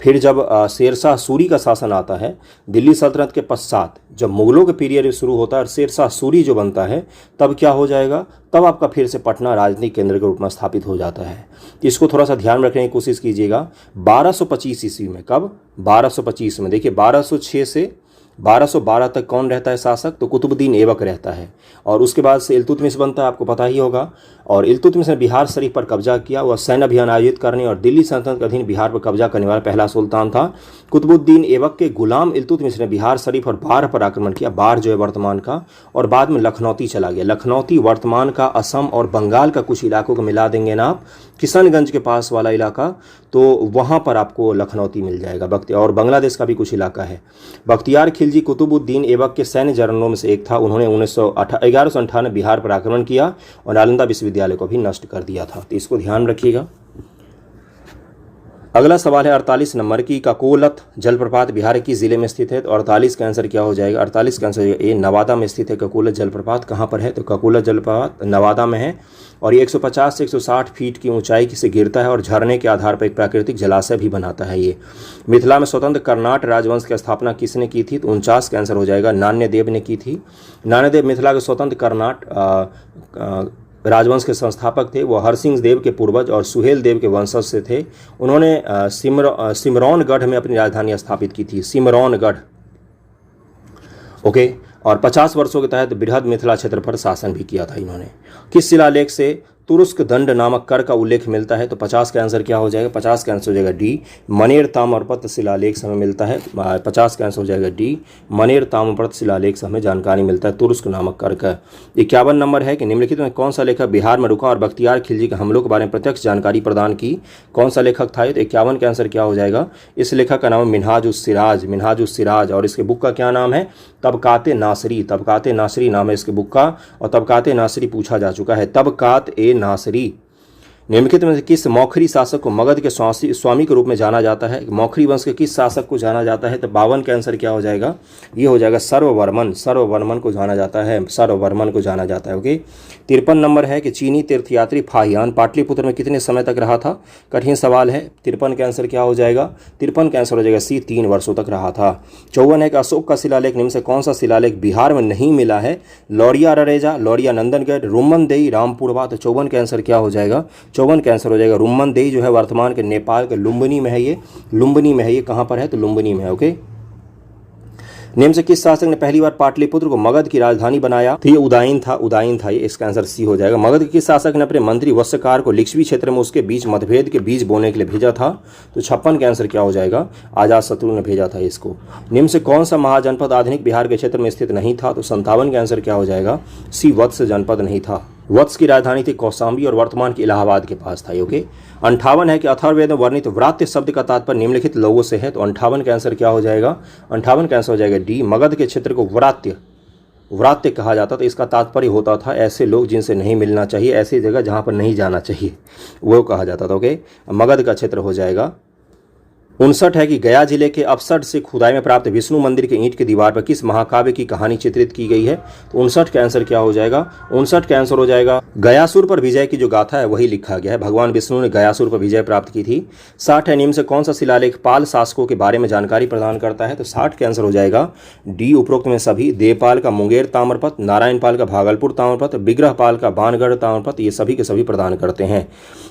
फिर जब शेरशाह सूरी का शासन आता है दिल्ली सल्तनत के पश्चात, जब मुगलों के पीरियड शुरू होता है और शेरशाह सूरी जो बनता है, तब क्या हो जाएगा? तब आपका फिर से पटना राजनीतिक केंद्र के रूप में स्थापित हो जाता है। तो इसको थोड़ा सा ध्यान रखने की कोशिश कीजिएगा। 1225 ईस्वी में, कब? 1225 में। देखिए 1206 से 1212 तक कौन रहता है शासक? तो कुतुबुद्दीन ऐबक रहता है। और उसके बाद से इल्तुतमिश बनता है, आपको पता ही होगा। और इल्तुतमिश ने बिहार शरीफ पर कब्जा किया। वह सैन्य अभियान आयोजित करने और दिल्ली सल्तनत के अधीन बिहार पर कब्जा करने वाला पहला सुल्तान था। कुतुबुद्दीन ऐबक के गुलाम इल्तुतमिश ने बिहार शरीफ और बाढ़ पर आक्रमण किया। बाढ़ जो है वर्तमान का, और बाद में लखनौती चला गया। लखनौती वर्तमान का असम और बंगाल का कुछ इलाकों को मिला देंगे ना आप, किशनगंज के पास वाला इलाका, तो वहाँ पर आपको लखनौती मिल जाएगा। और बांग्लादेश का भी कुछ इलाका है। बख्तियार खिलजी कुतुबुद्दीन ऐबक के सैन्य जनरलों में से एक था। उन्होंने 1198 बिहार पर आक्रमण किया और नालंदा विश्वविद्यालय को भी नष्ट कर दिया था। तो इसको ध्यान रखिएगा। अगला सवाल है 48 नंबर की, ककोलत जलप्रपात बिहार की जिले में स्थित है? तो 48 का आंसर क्या हो जाएगा? 48 का आंसर ए, नवादा में स्थित है। ककोलत जलप्रपात कहाँ पर है? तो ककोलत जलप्रपात नवादा में है। और ये 150 से 160 फीट की ऊंचाई से गिरता है और झरने के आधार पर एक प्राकृतिक जलाशय भी बनाता है। ये मिथिला में स्वतंत्र कर्नाट राजवंश की स्थापना किसने की थी? तो 49 का आंसर हो जाएगा, नान्यदेव ने की थी। नान्यदेव मिथिला के स्वतंत्र कर्नाट राजवंश के संस्थापक थे। वो हरसिंह देव के पूर्वज और सुहेल देव के वंशज से थे। उन्होंने सिमरौनगढ़ में अपनी राजधानी स्थापित की थी। सिमरौनगढ़, ओके। और 50 वर्षों के तहत बृहद मिथिला क्षेत्र पर शासन भी किया था इन्होंने। किस शिलालेख से तुरुस्क दंड नामक कर का उल्लेख मिलता है? तो 50 का आंसर क्या हो जाएगा? 50 का आंसर हो जाएगा डी, मनेर ताम्रपत्र शिलालेख से हमें मिलता है। 50 का आंसर हो जाएगा डी, मनेर ताम्रपत्र शिलालेख से हमें जानकारी मिलता है तुरुस्क नामक कर का। 51 नंबर है कि निम्नलिखित में कौन सा लेखक बिहार में रुका और बख्तियार खिलजी के हमलों के बारे में प्रत्यक्ष जानकारी प्रदान की? कौन सा लेखक था? तो 51 का आंसर क्या हो जाएगा? इस लेखक का नाम है मिन्हाज-उस-सिराज। मिन्हाज-उस-सिराज। और इसके बुक का क्या नाम है? तबकाते नासरी। तबकाते नासरी नाम है इसके बुक का। और तबकाते नासरी पूछा जा चुका है, तबकात ए नासरी। निम्नलिखित में से किस मौखरी शासक को मगध के स्वामी के रूप में जाना जाता है? मौखरी वंश के किस शासक को जाना जाता है? तो 52 का आंसर क्या हो जाएगा? ये हो जाएगा सर्ववर्मन। सर्ववर्मन को जाना जाता है। सर्ववर्मन को जाना जाता है, ओके। 53 नंबर है कि चीनी तीर्थयात्री फाहियान पाटलिपुत्र में कितने समय तक रहा था? कठिन सवाल है। 53 का आंसर क्या हो जाएगा? 53 का आंसर हो जाएगा सी, 3 वर्षों तक रहा था। 54 है कि अशोक का शिलालेख निम्न से कौन सा शिलालेख बिहार में नहीं मिला है? लौरिया ररेजा, लौरिया नंदनगढ़, रुम्मनदेई, रामपुरवा। तो 54 का आंसर क्या हो जाएगा? 54 का आंसर हो जाएगा रुम्मनदेई, जो है वर्तमान के नेपाल के लुम्बिनी में है। ये लुम्बिनी में है। ये कहां पर है? तो लुम्बिनी में है, ओके। निम्न से किस शासक ने पहली बार पाटलिपुत्र को मगध की राजधानी बनाया? तो ये उदायन था। उदायन था ये। इसका आंसर सी हो जाएगा। मगध के किस शासक ने अपने मंत्री वत्सकार को लिच्छवी क्षेत्र में उसके बीच मतभेद के बीज बोने के लिए भेजा था? तो 56 का आंसर क्या हो जाएगा? अजातशत्रु ने भेजा था इसको। निम्न से कौन सा महाजनपद आधुनिक बिहार के क्षेत्र में स्थित नहीं था? तो 57 का आंसर क्या हो जाएगा? सी, वत्स जनपद नहीं था। वत्स की राजधानी थी कौशाम्बी और वर्तमान के इलाहाबाद के पास था, ओके। 58 है कि अथर्ववेद में वर्णित व्रात्य शब्द का तात्पर्य निम्नलिखित लोगों से है? तो 58 का आंसर क्या हो जाएगा? 58 का आंसर हो जाएगा डी, मगध के क्षेत्र को व्रात्य कहा जाता। तो इसका तात्पर्य होता था ऐसे लोग जिनसे नहीं मिलना चाहिए, ऐसी जगह जहां पर नहीं जाना चाहिए, वो कहा जाता था, ओके। मगध का क्षेत्र हो जाएगा। 59 है कि गया जिले के अपसट से खुदाई में प्राप्त विष्णु मंदिर के ईंट की दीवार पर किस महाकाव्य की कहानी चित्रित की गई है? तो 59 का आंसर क्या हो जाएगा? 59 का आंसर हो जाएगा गयासुर पर विजय की जो गाथा है वही लिखा गया है। भगवान विष्णु ने गयासुर पर विजय प्राप्त की थी। 60 है निम्न से कौन सा शिलालेख पाल शासकों के बारे में जानकारी प्रदान करता है? तो 60 का आंसर हो जाएगा डी, उपरोक्त में सभी। देवपाल का मुंगेर ताम्रपत्र, नारायण पाल का भागलपुर ताम्रपत्र, विग्रहपाल का बानगढ़ ताम्रपत्र, ये सभी के सभी प्रदान करते हैं।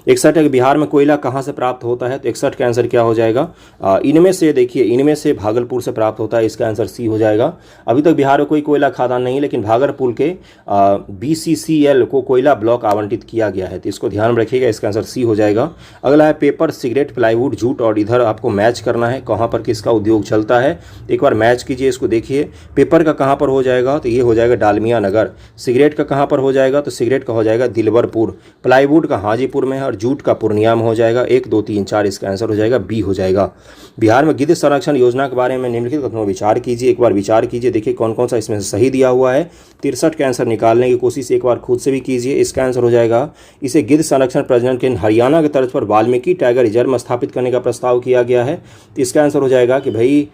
61 है कि बिहार में कोयला कहाँ से प्राप्त होता है? तो 61 का आंसर क्या हो जाएगा? इनमें से देखिए, इनमें से भागलपुर से प्राप्त होता है, इसका आंसर सी हो जाएगा। अभी तक बिहार में कोई कोयला खदान नहीं है, लेकिन भागलपुर के BCCL को कोयला ब्लॉक आवंटित किया गया है, तो इसको ध्यान में रखिएगा, इसका आंसर सी हो जाएगा। अगला है पेपर, सिगरेट, प्लाईवुड, जूट, और इधर आपको मैच करना है कहाँ पर किसका उद्योग चलता है। एक बार मैच कीजिए, इसको देखिए। पेपर का कहाँ पर हो जाएगा, तो ये हो जाएगा डालमिया नगर। सिगरेट का कहाँ पर हो जाएगा, तो सिगरेट का हो जाएगा दिलवरपुर। प्लाईवुड का हाजीपुर में है, और जूट का पूर्णिया में हो जाएगा। 1 2 3 4 इसका आंसर हो जाएगा बी हो जाएगा। बिहार में गिद्ध संरक्षण योजना के बारे में निम्नलिखित कथनों विचार कीजिए। एक बार विचार कीजिए, देखिए कौन कौन सा इसमें से सही दिया हुआ है। 63 का आंसर निकालने की कोशिश एक बार खुद से भी कीजिए। इसका आंसर हो जाएगा, इसे गिद्ध संरक्षण प्रजनन केंद्र हरियाणा के तर्ज पर वाल्मीकि टाइगर रिजर्व में स्थापित करने का प्रस्ताव किया गया है। तो इसका आंसर हो जाएगा कि भाई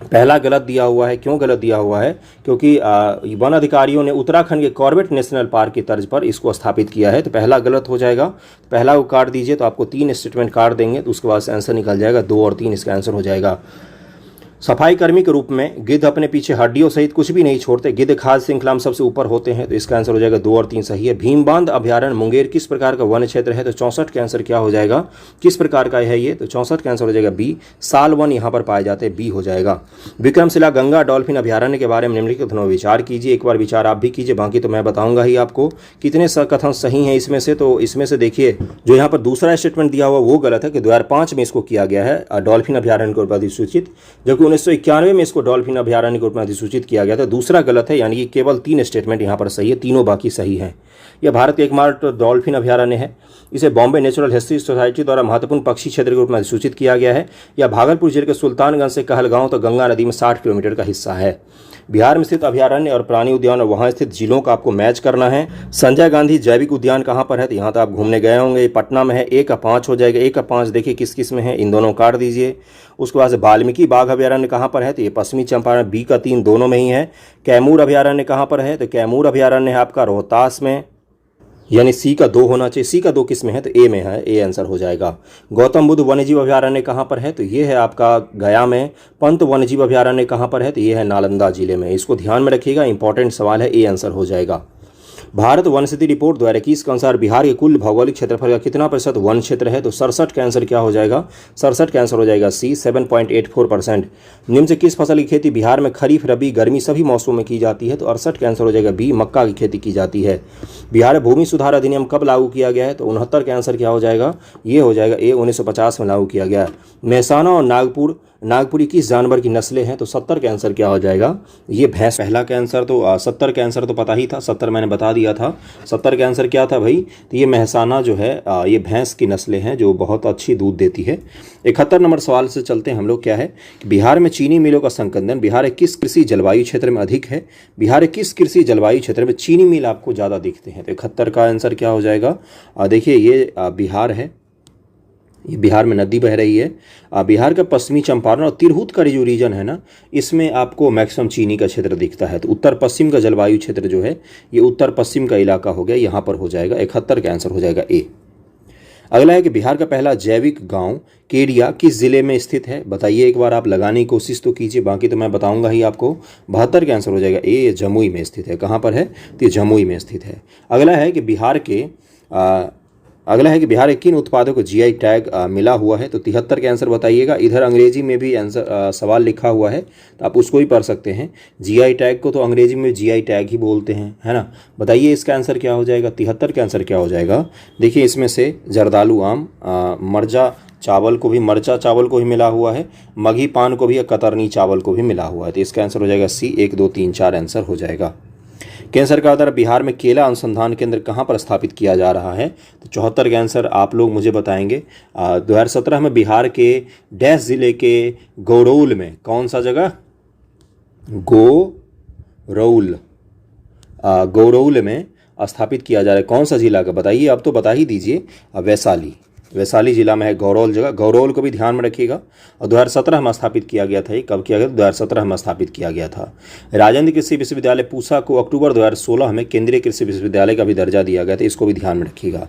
पहला गलत दिया हुआ है। क्यों गलत दिया हुआ है? क्योंकि वन अधिकारियों ने उत्तराखंड के कॉर्बेट नेशनल पार्क की तर्ज पर इसको स्थापित किया है, तो पहला गलत हो जाएगा। पहला को काट दीजिए तो आपको 3 स्टेटमेंट काट देंगे, तो उसके बाद से आंसर निकल जाएगा 2 और 3 इसका आंसर हो जाएगा। सफाई कर्मी के रूप में गिद्ध अपने पीछे हड्डियों सहित कुछ भी नहीं छोड़ते। गिद्ध खाद्य श्रृंखला में सबसे ऊपर होते हैं, तो इसका आंसर हो जाएगा 2 और 3 सही है। भीमबांध अभ्यारण्य मुंगेर किस प्रकार का वन क्षेत्र है, तो 64 का आंसर क्या हो जाएगा, किस प्रकार का है ये, तो 64 का आंसर हो जाएगा बी, साल वन यहाँ पर पाए जाते हैं, बी हो जाएगा। विक्रमशिला गंगा डॉल्फिन अभ्यारण्य के बारे में निम्नलिखित कथनों विचार कीजिए। एक बार विचार आप भी कीजिए, बाकी तो मैं बताऊंगा ही आपको कितने कथन सही हैं इसमें से। तो इसमें से देखिए, जो यहाँ पर दूसरा स्टेटमेंट दिया हुआ वो गलत है कि 2005 में इसको किया गया है डॉल्फिन अभ्यारण्य के रूप में अधिसूचित, जबकि 1991 में इसको डॉल्फिन अभ्यारण्य के रूप में अधिसूचित किया गया था। दूसरा गलत है, यानी कि केवल 3 स्टेटमेंट यहाँ पर सही है, तीनों बाकी सही हैं। यह भारत का एकमात्र डॉल्फिन अभ्यारण्य है। इसे बॉम्बे नेचुरल हिस्ट्री सोसाइटी द्वारा महत्वपूर्ण पक्षी क्षेत्र के रूप में अधिसूचित किया गया है। यह भागलपुर जिले के सुल्तानगंज से कहलगांव तक गंगा नदी में 60 किलोमीटर का हिस्सा है। बिहार में स्थित अभ्यारण्य और प्राणी उद्यान और वहां स्थित जिलों का आपको मैच करना है। संजय गांधी जैविक उद्यान कहां पर है, तो यहाँ तो आप घूमने गए होंगे, पटना में है। 1 का 5 हो जाएगा। 1 का 5 देखिए किस किस में है, इन दोनों काट दीजिए। उसके बाद से वाल्मीकि बाघ अभ्यारण्य कहाँ पर है, तो ये पश्चिमी चंपारण। बी का 3 दोनों में ही है। कैमूर अभ्यारण्य कहाँ पर है, तो कैमूर अभ्यारण्य है आपका रोहतास में, यानी सी का 2 होना चाहिए। सी का 2 किस में है, तो ए में है, ए आंसर हो जाएगा। गौतम बुद्ध वन्यजीव अभ्यारण्य कहाँ पर है, तो ये है आपका गया में। पंत वन्यजीव अभ्यारण्य कहाँ पर है, तो ये है नालंदा जिले में। इसको ध्यान में रखिएगा, इंपॉर्टेंट सवाल है, ए आंसर हो जाएगा। भारत वन स्थिति रिपोर्ट 2021 के अनुसार बिहार के कुल भौगोलिक क्षेत्रफल का कितना प्रतिशत वन क्षेत्र है, तो 67 का आंसर क्या हो जाएगा, 67 का आंसर हो जाएगा सी, 7.84%। निम्न से किस फसल की खेती बिहार में खरीफ, रबी, गर्मी सभी मौसमों में की जाती है, तो 68 का आंसर हो जाएगा बी, मक्का की खेती की जाती है। बिहार में भूमि सुधार अधिनियम कब लागू किया गया है, तो 69 का आंसर क्या हो जाएगा, ये हो जाएगा ए, 1950 में लागू किया गया। मेहसाना और नागपुरी किस जानवर की नस्लें हैं, तो 70 का आंसर क्या हो जाएगा, ये भैंस। पहला का आंसर तो 70 का आंसर तो पता ही था, 70 मैंने बता दिया था। 70 का आंसर क्या था भाई, तो ये मेहसाना जो है ये भैंस की नस्लें हैं जो बहुत अच्छी दूध देती है। 71 नंबर सवाल से चलते हैं हम लोग। क्या है, बिहार में चीनी मिलों का संकलन बिहार के किस कृषि जलवायु क्षेत्र में अधिक है, बिहार के किस कृषि जलवायु क्षेत्र में चीनी मिल आपको ज़्यादा दिखते हैं, तो 71 का आंसर क्या हो जाएगा, देखिए ये बिहार है, ये बिहार में नदी बह रही है। बिहार का पश्चिमी चंपारण और तिरहुत का जो रीजन है ना, इसमें आपको मैक्सिमम चीनी का क्षेत्र दिखता है। तो उत्तर पश्चिम का जलवायु क्षेत्र जो है ये उत्तर पश्चिम का इलाका हो गया, यहाँ पर हो जाएगा। 71 का आंसर हो जाएगा ए। अगला है कि बिहार का पहला जैविक गांव केडिया किस जिले में स्थित है, बताइए एक बार आप लगाने की कोशिश तो कीजिए, बाकी तो मैं बताऊंगा ही आपको। 72 का आंसर हो जाएगा ए, जमुई में स्थित है। कहाँ पर है, तो ये जमुई में स्थित है। अगला है कि बिहार के किन उत्पादों को जीआई टैग मिला हुआ है, तो 73 के आंसर बताइएगा। इधर अंग्रेजी में भी आंसर सवाल लिखा हुआ है, तो आप उसको भी पढ़ सकते हैं। जीआई टैग को तो अंग्रेजी में जीआई टैग ही बोलते हैं, है ना। बताइए इसका आंसर क्या हो जाएगा, 73 का आंसर क्या हो जाएगा। देखिए इसमें से जर्दालू आम, मर्चा चावल को भी मिला हुआ है, मघी पान को भी या कतरनी चावल को भी मिला हुआ है, तो इसका आंसर हो जाएगा सी। 1 2 3 4 आंसर हो जाएगा। केंद्र सरकार द्वारा बिहार में केला अनुसंधान केंद्र कहाँ पर स्थापित किया जा रहा है, तो 74 का आंसर आप लोग मुझे बताएंगे। 2017 में बिहार के डैश जिले के गौरौल में, कौन सा जगह, गौरौल में स्थापित किया जा रहा है। कौन सा जिला का बताइए, अब तो बता ही दीजिए। वैशाली जिला में है गौरौल जगह। गौरौल को भी ध्यान में रखिएगा। और 2017 में स्थापित किया गया था। ये कब किया गया, 2017 में स्थापित किया गया था। राजेंद्र कृषि विश्वविद्यालय पूसा को अक्टूबर 2016 में केंद्रीय कृषि विश्वविद्यालय का भी दर्जा दिया गया था, इसको भी ध्यान में रखिएगा।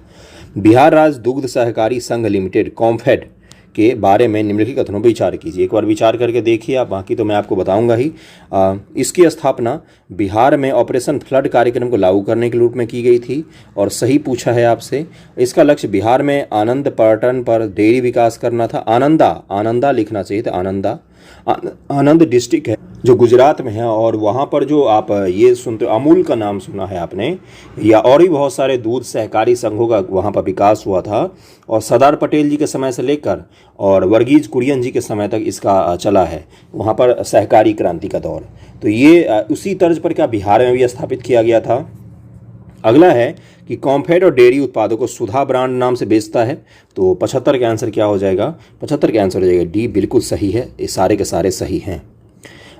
बिहार राज्य दुग्ध सहकारी संघ लिमिटेड कॉम्फेड के बारे में निम्नलिखित कथनों पर विचार कीजिए। एक बार विचार करके देखिए आप, बाकी तो मैं आपको बताऊंगा ही। इसकी स्थापना बिहार में ऑपरेशन फ्लड कार्यक्रम को लागू करने के रूप में की गई थी और सही पूछा है आपसे। इसका लक्ष्य बिहार में आनंद पर्यटन पर डेयरी विकास करना था। आनंदा लिखना चाहिए था, आनंद डिस्ट्रिक्ट है जो गुजरात में है, और वहाँ पर जो आप ये सुनते हो, अमूल का नाम सुना है आपने, या और भी बहुत सारे दूध सहकारी संघों का वहाँ पर विकास हुआ था। और सरदार पटेल जी के समय से लेकर और वर्गीज कुरियन जी के समय तक इसका चला है वहाँ पर सहकारी क्रांति का दौर। तो ये उसी तर्ज पर क्या बिहार में भी स्थापित किया गया था। अगला है कि कॉम्फेड और डेयरी उत्पादों को सुधा ब्रांड नाम से बेचता है। तो 75 का आंसर क्या हो जाएगा? 75 का आंसर हो जाएगा डी, बिल्कुल सही है, ये सारे के सारे सही हैं।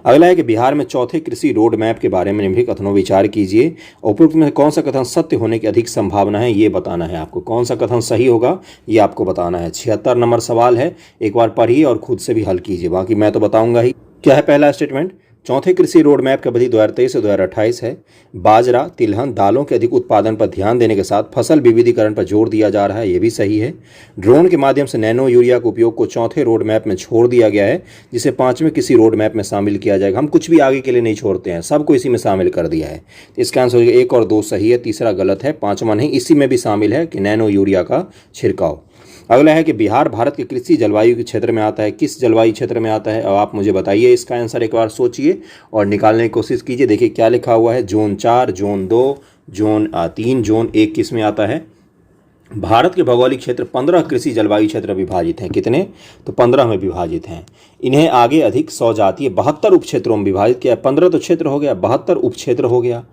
अगला है कि बिहार में चौथे कृषि रोड मैप के बारे में निम्नलिखित कथनों विचार कीजिए। उपरोक्त में कौन सा कथन सत्य होने की अधिक संभावना है, ये बताना है आपको। कौन सा कथन सही होगा ये आपको बताना है। 76 नंबर सवाल है, एक बार पढ़िए और खुद से भी हल कीजिए, बाकी मैं तो बताऊंगा ही। क्या है पहला स्टेटमेंट? चौथे कृषि रोड मैप की अवधि 2023 से 2028 है। बाजरा, तिलहन, दालों के अधिक उत्पादन पर ध्यान देने के साथ फसल विविधीकरण पर जोर दिया जा रहा है, ये भी सही है। ड्रोन के माध्यम से नैनो यूरिया के उपयोग को चौथे रोड मैप में छोड़ दिया गया है, जिसे पांचवें किसी रोड मैप में शामिल किया जाएगा। हम कुछ भी आगे के लिए नहीं छोड़ते हैं, सबको इसी में शामिल कर दिया है। इसका आंसर हो जाएगा 1 और 2 सही है, तीसरा गलत है, पांचवा नहीं, इसी में भी शामिल है कि नैनो यूरिया का छिड़काव। अगला है कि बिहार भारत के कृषि जलवायु के क्षेत्र में आता है, किस जलवायु क्षेत्र में आता है? अब आप मुझे बताइए इसका आंसर, एक बार सोचिए और निकालने की कोशिश कीजिए। देखिए क्या लिखा हुआ है, जोन 4, जोन 2, जोन 3, जोन 1 किस में आता है? भारत के भौगोलिक क्षेत्र 15 कृषि जलवायु क्षेत्र विभाजित हैं। कितने? तो 15 में विभाजित हैं। इन्हें आगे अधिक 100 जातीय 72 उपक्षेत्रों में विभाजित किया। 15 तो क्षेत्र हो गया, 72 उपक्षेत्र हो गया।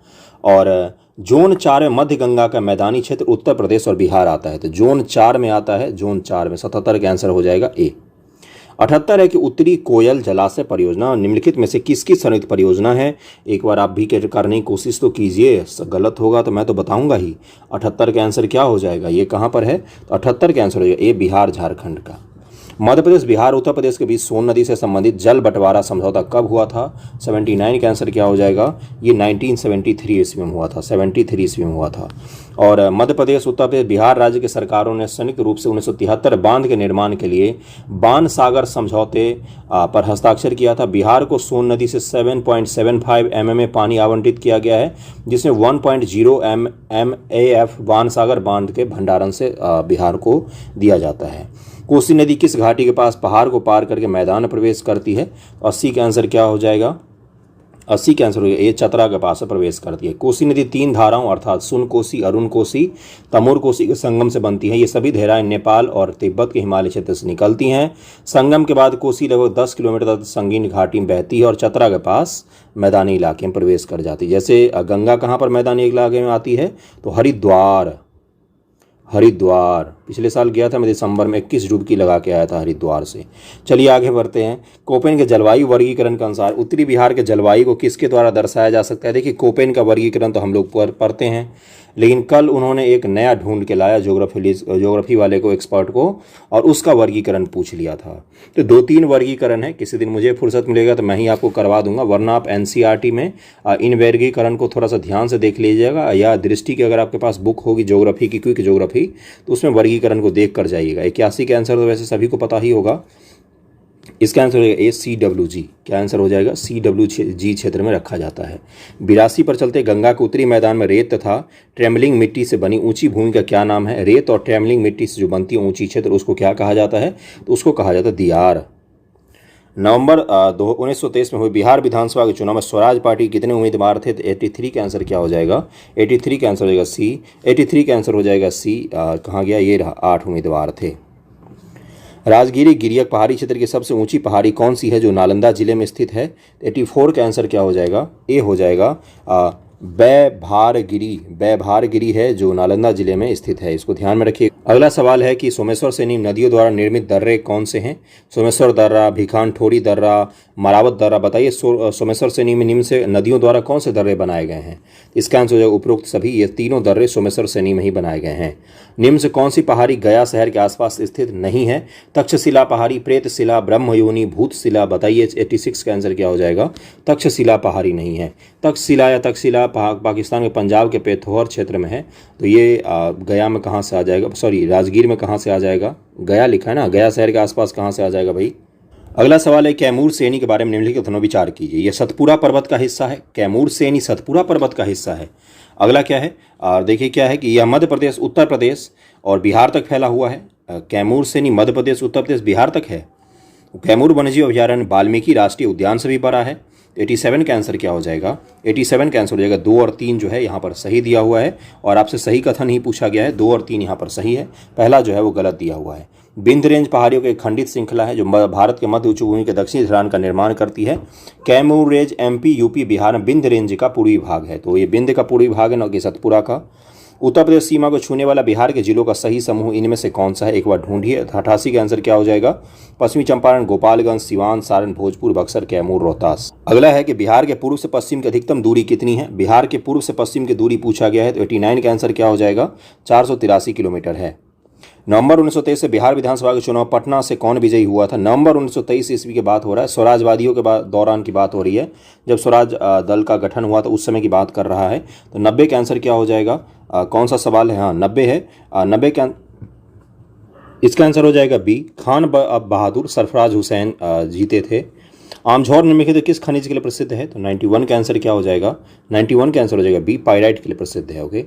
और जोन 4 में मध्य गंगा का मैदानी क्षेत्र उत्तर प्रदेश और बिहार आता है। तो जोन 4 में आता है, जोन 4 में 77 का आंसर हो जाएगा ए। 78 है कि उत्तरी कोयल जलाशय परियोजना निम्नलिखित में से किसकी संयुक्त परियोजना है? एक बार आप भी करने की कोशिश तो कीजिए, गलत होगा तो मैं तो बताऊंगा ही। 78 का आंसर क्या हो जाएगा? ये कहाँ पर है? तो 78 का आंसर हो जाएगा ए, बिहार झारखंड का। मध्य प्रदेश, बिहार, उत्तर प्रदेश के बीच सोन नदी से संबंधित जल बंटवारा समझौता कब हुआ था? 79 का आंसर क्या हो जाएगा? ये 1973 ईस्वी में हुआ था, 73 ईस्वी में हुआ था। और मध्य प्रदेश, उत्तर प्रदेश, बिहार राज्य की सरकारों ने संयुक्त रूप से 1973 बांध के निर्माण के लिए बाण सागर समझौते पर हस्ताक्षर किया था। बिहार को सोन नदी से 7.75 mm पानी आवंटित किया गया है, जिसमें 1.0 MMAF बाण सागर बांध के भंडारण से बिहार को दिया जाता है। कोसी नदी किस घाटी के पास पहाड़ को पार करके मैदान में प्रवेश करती है? 80 का आंसर क्या हो जाएगा? 80 का आंसर हो जाएगा ए, चतरा के पास प्रवेश करती है। कोसी नदी 3 धाराओं अर्थात सुन कोसी, अरुण कोसी, तमोर कोसी के संगम से बनती है। ये सभी धाराएं नेपाल और तिब्बत के हिमालय क्षेत्र से निकलती हैं। संगम के बाद कोसी लगभग 10 किलोमीटर तक संगीन घाटी में बहती है और चतरा के पास मैदानी इलाके में प्रवेश कर जाती है। जैसे गंगा कहाँ पर मैदानी इलाके में आती है? तो हरिद्वार पिछले साल गया था मैं, दिसंबर में 21 डुबकी लगा के आया था हरिद्वार से। चलिए आगे बढ़ते हैं। कोपेन के जलवायु वर्गीकरण के अनुसार उत्तरी बिहार के जलवायु को किसके द्वारा दर्शाया जा सकता है? देखिए कोपेन का वर्गीकरण तो हम लोग पढ़ते हैं, लेकिन कल उन्होंने एक नया ढूंढ के लाया ज्योग्राफी वाले को, एक्सपर्ट को, और उसका वर्गीकरण पूछ लिया था। तो 2-3 वर्गीकरण है, किसी दिन मुझे फुर्सत मिलेगा तो मैं ही आपको करवा दूंगा, वरना आप NCERT में इन वर्गीकरण को थोड़ा सा ध्यान से देख लीजिएगा, या दृष्टि की अगर आपके पास बुक होगी ज्योग्राफी की, क्विक ज्योग्राफी, तो उसमें वर्गीकरण को देख कर जाइएगा। 81 का आंसर तो वैसे सभी को पता ही होगा। इसका आंसर हो जाएगा ए, CWG। क्या आंसर हो जाएगा? CWG क्षेत्र में रखा जाता है। 82 पर चलते, गंगा के उत्तरी मैदान में रेत तथा ट्रेमलिंग मिट्टी से बनी ऊंची भूमि का क्या नाम है? रेत और ट्रेमलिंग मिट्टी से जो बनती है ऊंची क्षेत्र, उसको क्या कहा जाता है? तो उसको कहा जाता है दियार। नवंबर 1923 में हुए बिहार विधानसभा के चुनाव में स्वराज पार्टी के कितने उम्मीदवार थे? तो 83 का आंसर क्या हो जाएगा? 83 का आंसर हो जाएगा सी। 83 का आंसर हो जाएगा सी। कहाँ गया? ये रहा, 8 उम्मीदवार थे। राजगिरी गिरियक पहाड़ी क्षेत्र की सबसे ऊंची पहाड़ी कौन सी है जो नालंदा जिले में स्थित है? 84 का आंसर क्या हो जाएगा? ए हो जाएगा बैभारगिरी है जो नालंदा जिले में स्थित है, इसको ध्यान में रखिए। अगला सवाल है कि सोमेश्वर से नदियों द्वारा निर्मित दर्रे कौन से हैं? सोमेश्वर दर्रा, भिखानठोरी दर्रा, मरावत दर्रा। बताइए सोमेश्वर से निम्न से नदियों द्वारा कौन से दर्रे बनाए गए हैं? इसका आंसर हो जाएगा उपरोक्त सभी। ये तीनों दर्रे सोमेश्वर से में ही बनाए गए हैं। निम्न से कौन सी पहाड़ी गया शहर के आसपास स्थित नहीं है? तक्षशिला पहाड़ी, प्रेतशिला, ब्रह्मयोनि, भूतशिला। बताइए 86 का आंसर क्या हो जाएगा? तक्षशिला पहाड़ी नहीं है। तक्षशिला या तक्षशिला पाकिस्तान के पंजाब के पेथोर क्षेत्र में है, तो ये गया में कहाँ से आ जाएगा, सॉरी राजगीर में कहाँ से आ जाएगा, गया लिखा है ना, गया शहर के आसपास कहाँ से आ जाएगा भाई। अगला सवाल है कैमूर श्रेणी के बारे में निम्नलिखित कथनों विचार कीजिए। यह सतपुरा पर्वत का हिस्सा है, कैमूर श्रेणी सतपुरा पर्वत का हिस्सा है। अगला क्या है, देखिए क्या है कि यह मध्य प्रदेश, उत्तर प्रदेश और बिहार तक फैला हुआ है। कैमूर श्रेणी मध्य प्रदेश, उत्तर प्रदेश, बिहार तक है। कैमूर वन्यजीव अभयारण्य वाल्मीकि राष्ट्रीय उद्यान से भी बड़ा है। 87 का आंसर क्या हो जाएगा, 87 का आंसर हो जाएगा 2 और 3 जो है यहाँ पर सही दिया हुआ है, और आपसे सही कथन ही पूछा गया है, 2 और 3 यहाँ पर सही है, पहला जो है वो गलत दिया हुआ है। विंध्य रेंज पहाड़ियों की एक खंडित श्रृंखला है जो भारत के मध्य उच्च भूमि के दक्षिणी ढलान का निर्माण करती है। Kaimur range MP, UP, Bihar में विंध्य रेंज का पूर्वी भाग है, तो ये विंध्य का पूर्वी भाग है, न कि सतपुरा का। उत्तर प्रदेश सीमा को छूने वाला बिहार के जिलों का सही समूह इनमें से कौन सा है, एक बार ढूंढिए। 88 का आंसर क्या हो जाएगा, पश्चिमी चंपारण, गोपालगंज, सिवान, सारण, भोजपुर, बक्सर, कैमूर, रोहतास। अगला है कि बिहार के पूर्व से पश्चिम की अधिकतम दूरी कितनी है। बिहार के पूर्व से पश्चिम की दूरी पूछा गया है, तो 89 का आंसर क्या हो जाएगा, 483 किलोमीटर है। नवंबर 1923 से बिहार विधानसभा के चुनाव पटना से कौन विजयी हुआ था। नवंबर 1923 ईस्वी की बात हो रहा है, स्वराजवादियों के दौरान की बात हो रही है, जब स्वराज दल का गठन हुआ था उस समय की बात कर रहा है। तो 90 का आंसर क्या हो जाएगा, कौन सा सवाल है, हाँ 90 है। 90 का इसका आंसर हो जाएगा बी, खान बहादुर सरफराज हुसैन जीते थे। आमझौर निम्नलिखित किस खनिज के लिए प्रसिद्ध है, तो 91 का आंसर क्या हो जाएगा, 91 का आंसर हो जाएगा बी, पाइराइट के लिए प्रसिद्ध है। ओके,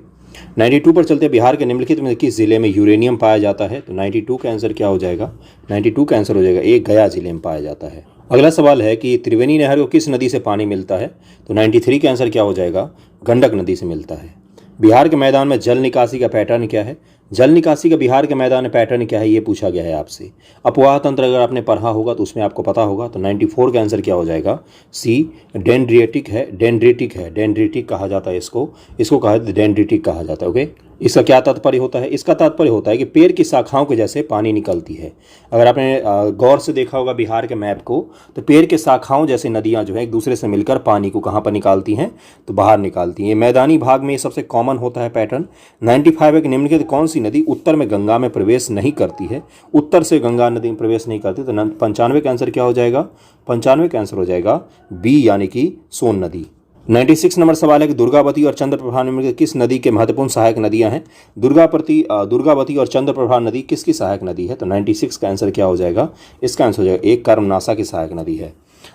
92 पर चलते हैं, बिहार के निम्नलिखित में किस जिले में यूरेनियम पाया जाता है, तो 92 का आंसर क्या हो जाएगा, 92 का आंसर हो जाएगा ए, गया जिले में पाया जाता है। अगला सवाल है कि त्रिवेणी नहर को किस नदी से पानी मिलता है, तो 93 का आंसर क्या हो जाएगा, गंडक नदी से मिलता है। बिहार के मैदान में जल निकासी का पैटर्न क्या है, जल निकासी का बिहार के मैदान में पैटर्न क्या है, ये पूछा गया है आपसे। अपवाह तंत्र अगर आपने पढ़ा होगा तो उसमें आपको पता होगा, तो 94 का आंसर क्या हो जाएगा, सी, डेंड्रिटिक है, डेंड्रिटिक है, डेंड्रिटिक कहा जाता है इसको कहा डेंड्रिटिक कहा जाता है। ओके, इसका क्या तात्पर्य होता है, इसका तात्पर्य होता है कि पेड़ की शाखाओं के जैसे पानी निकलती है। अगर आपने गौर से देखा होगा बिहार के मैप को, तो पेड़ के शाखाओं जैसे नदियां जो है एक दूसरे से मिलकर पानी को कहाँ पर निकालती हैं, तो बाहर निकालती हैं। ये मैदानी भाग में ये सबसे कॉमन होता है पैटर्न। 95 है कि निम्नलिखित कौन सी नदी उत्तर में गंगा में प्रवेश नहीं करती है, उत्तर से गंगा नदी में प्रवेश नहीं करती, तो 95 का आंसर क्या हो जाएगा, 95 का आंसर हो जाएगा बी, यानी कि सोन नदी। 96 नंबर सवाल है कि दुर्गावती और चंद्रप्रभा निम्नलिखित किस नदी के महत्वपूर्ण सहायक नदियां हैं। दुर्गावती और चंद्रप्रभा नदी किसकी सहायक नदी है, तो 96 का आंसर क्या हो जाएगा, इसका आंसर हो जाएगा एक, कर्मनासा की सहायक नदी है।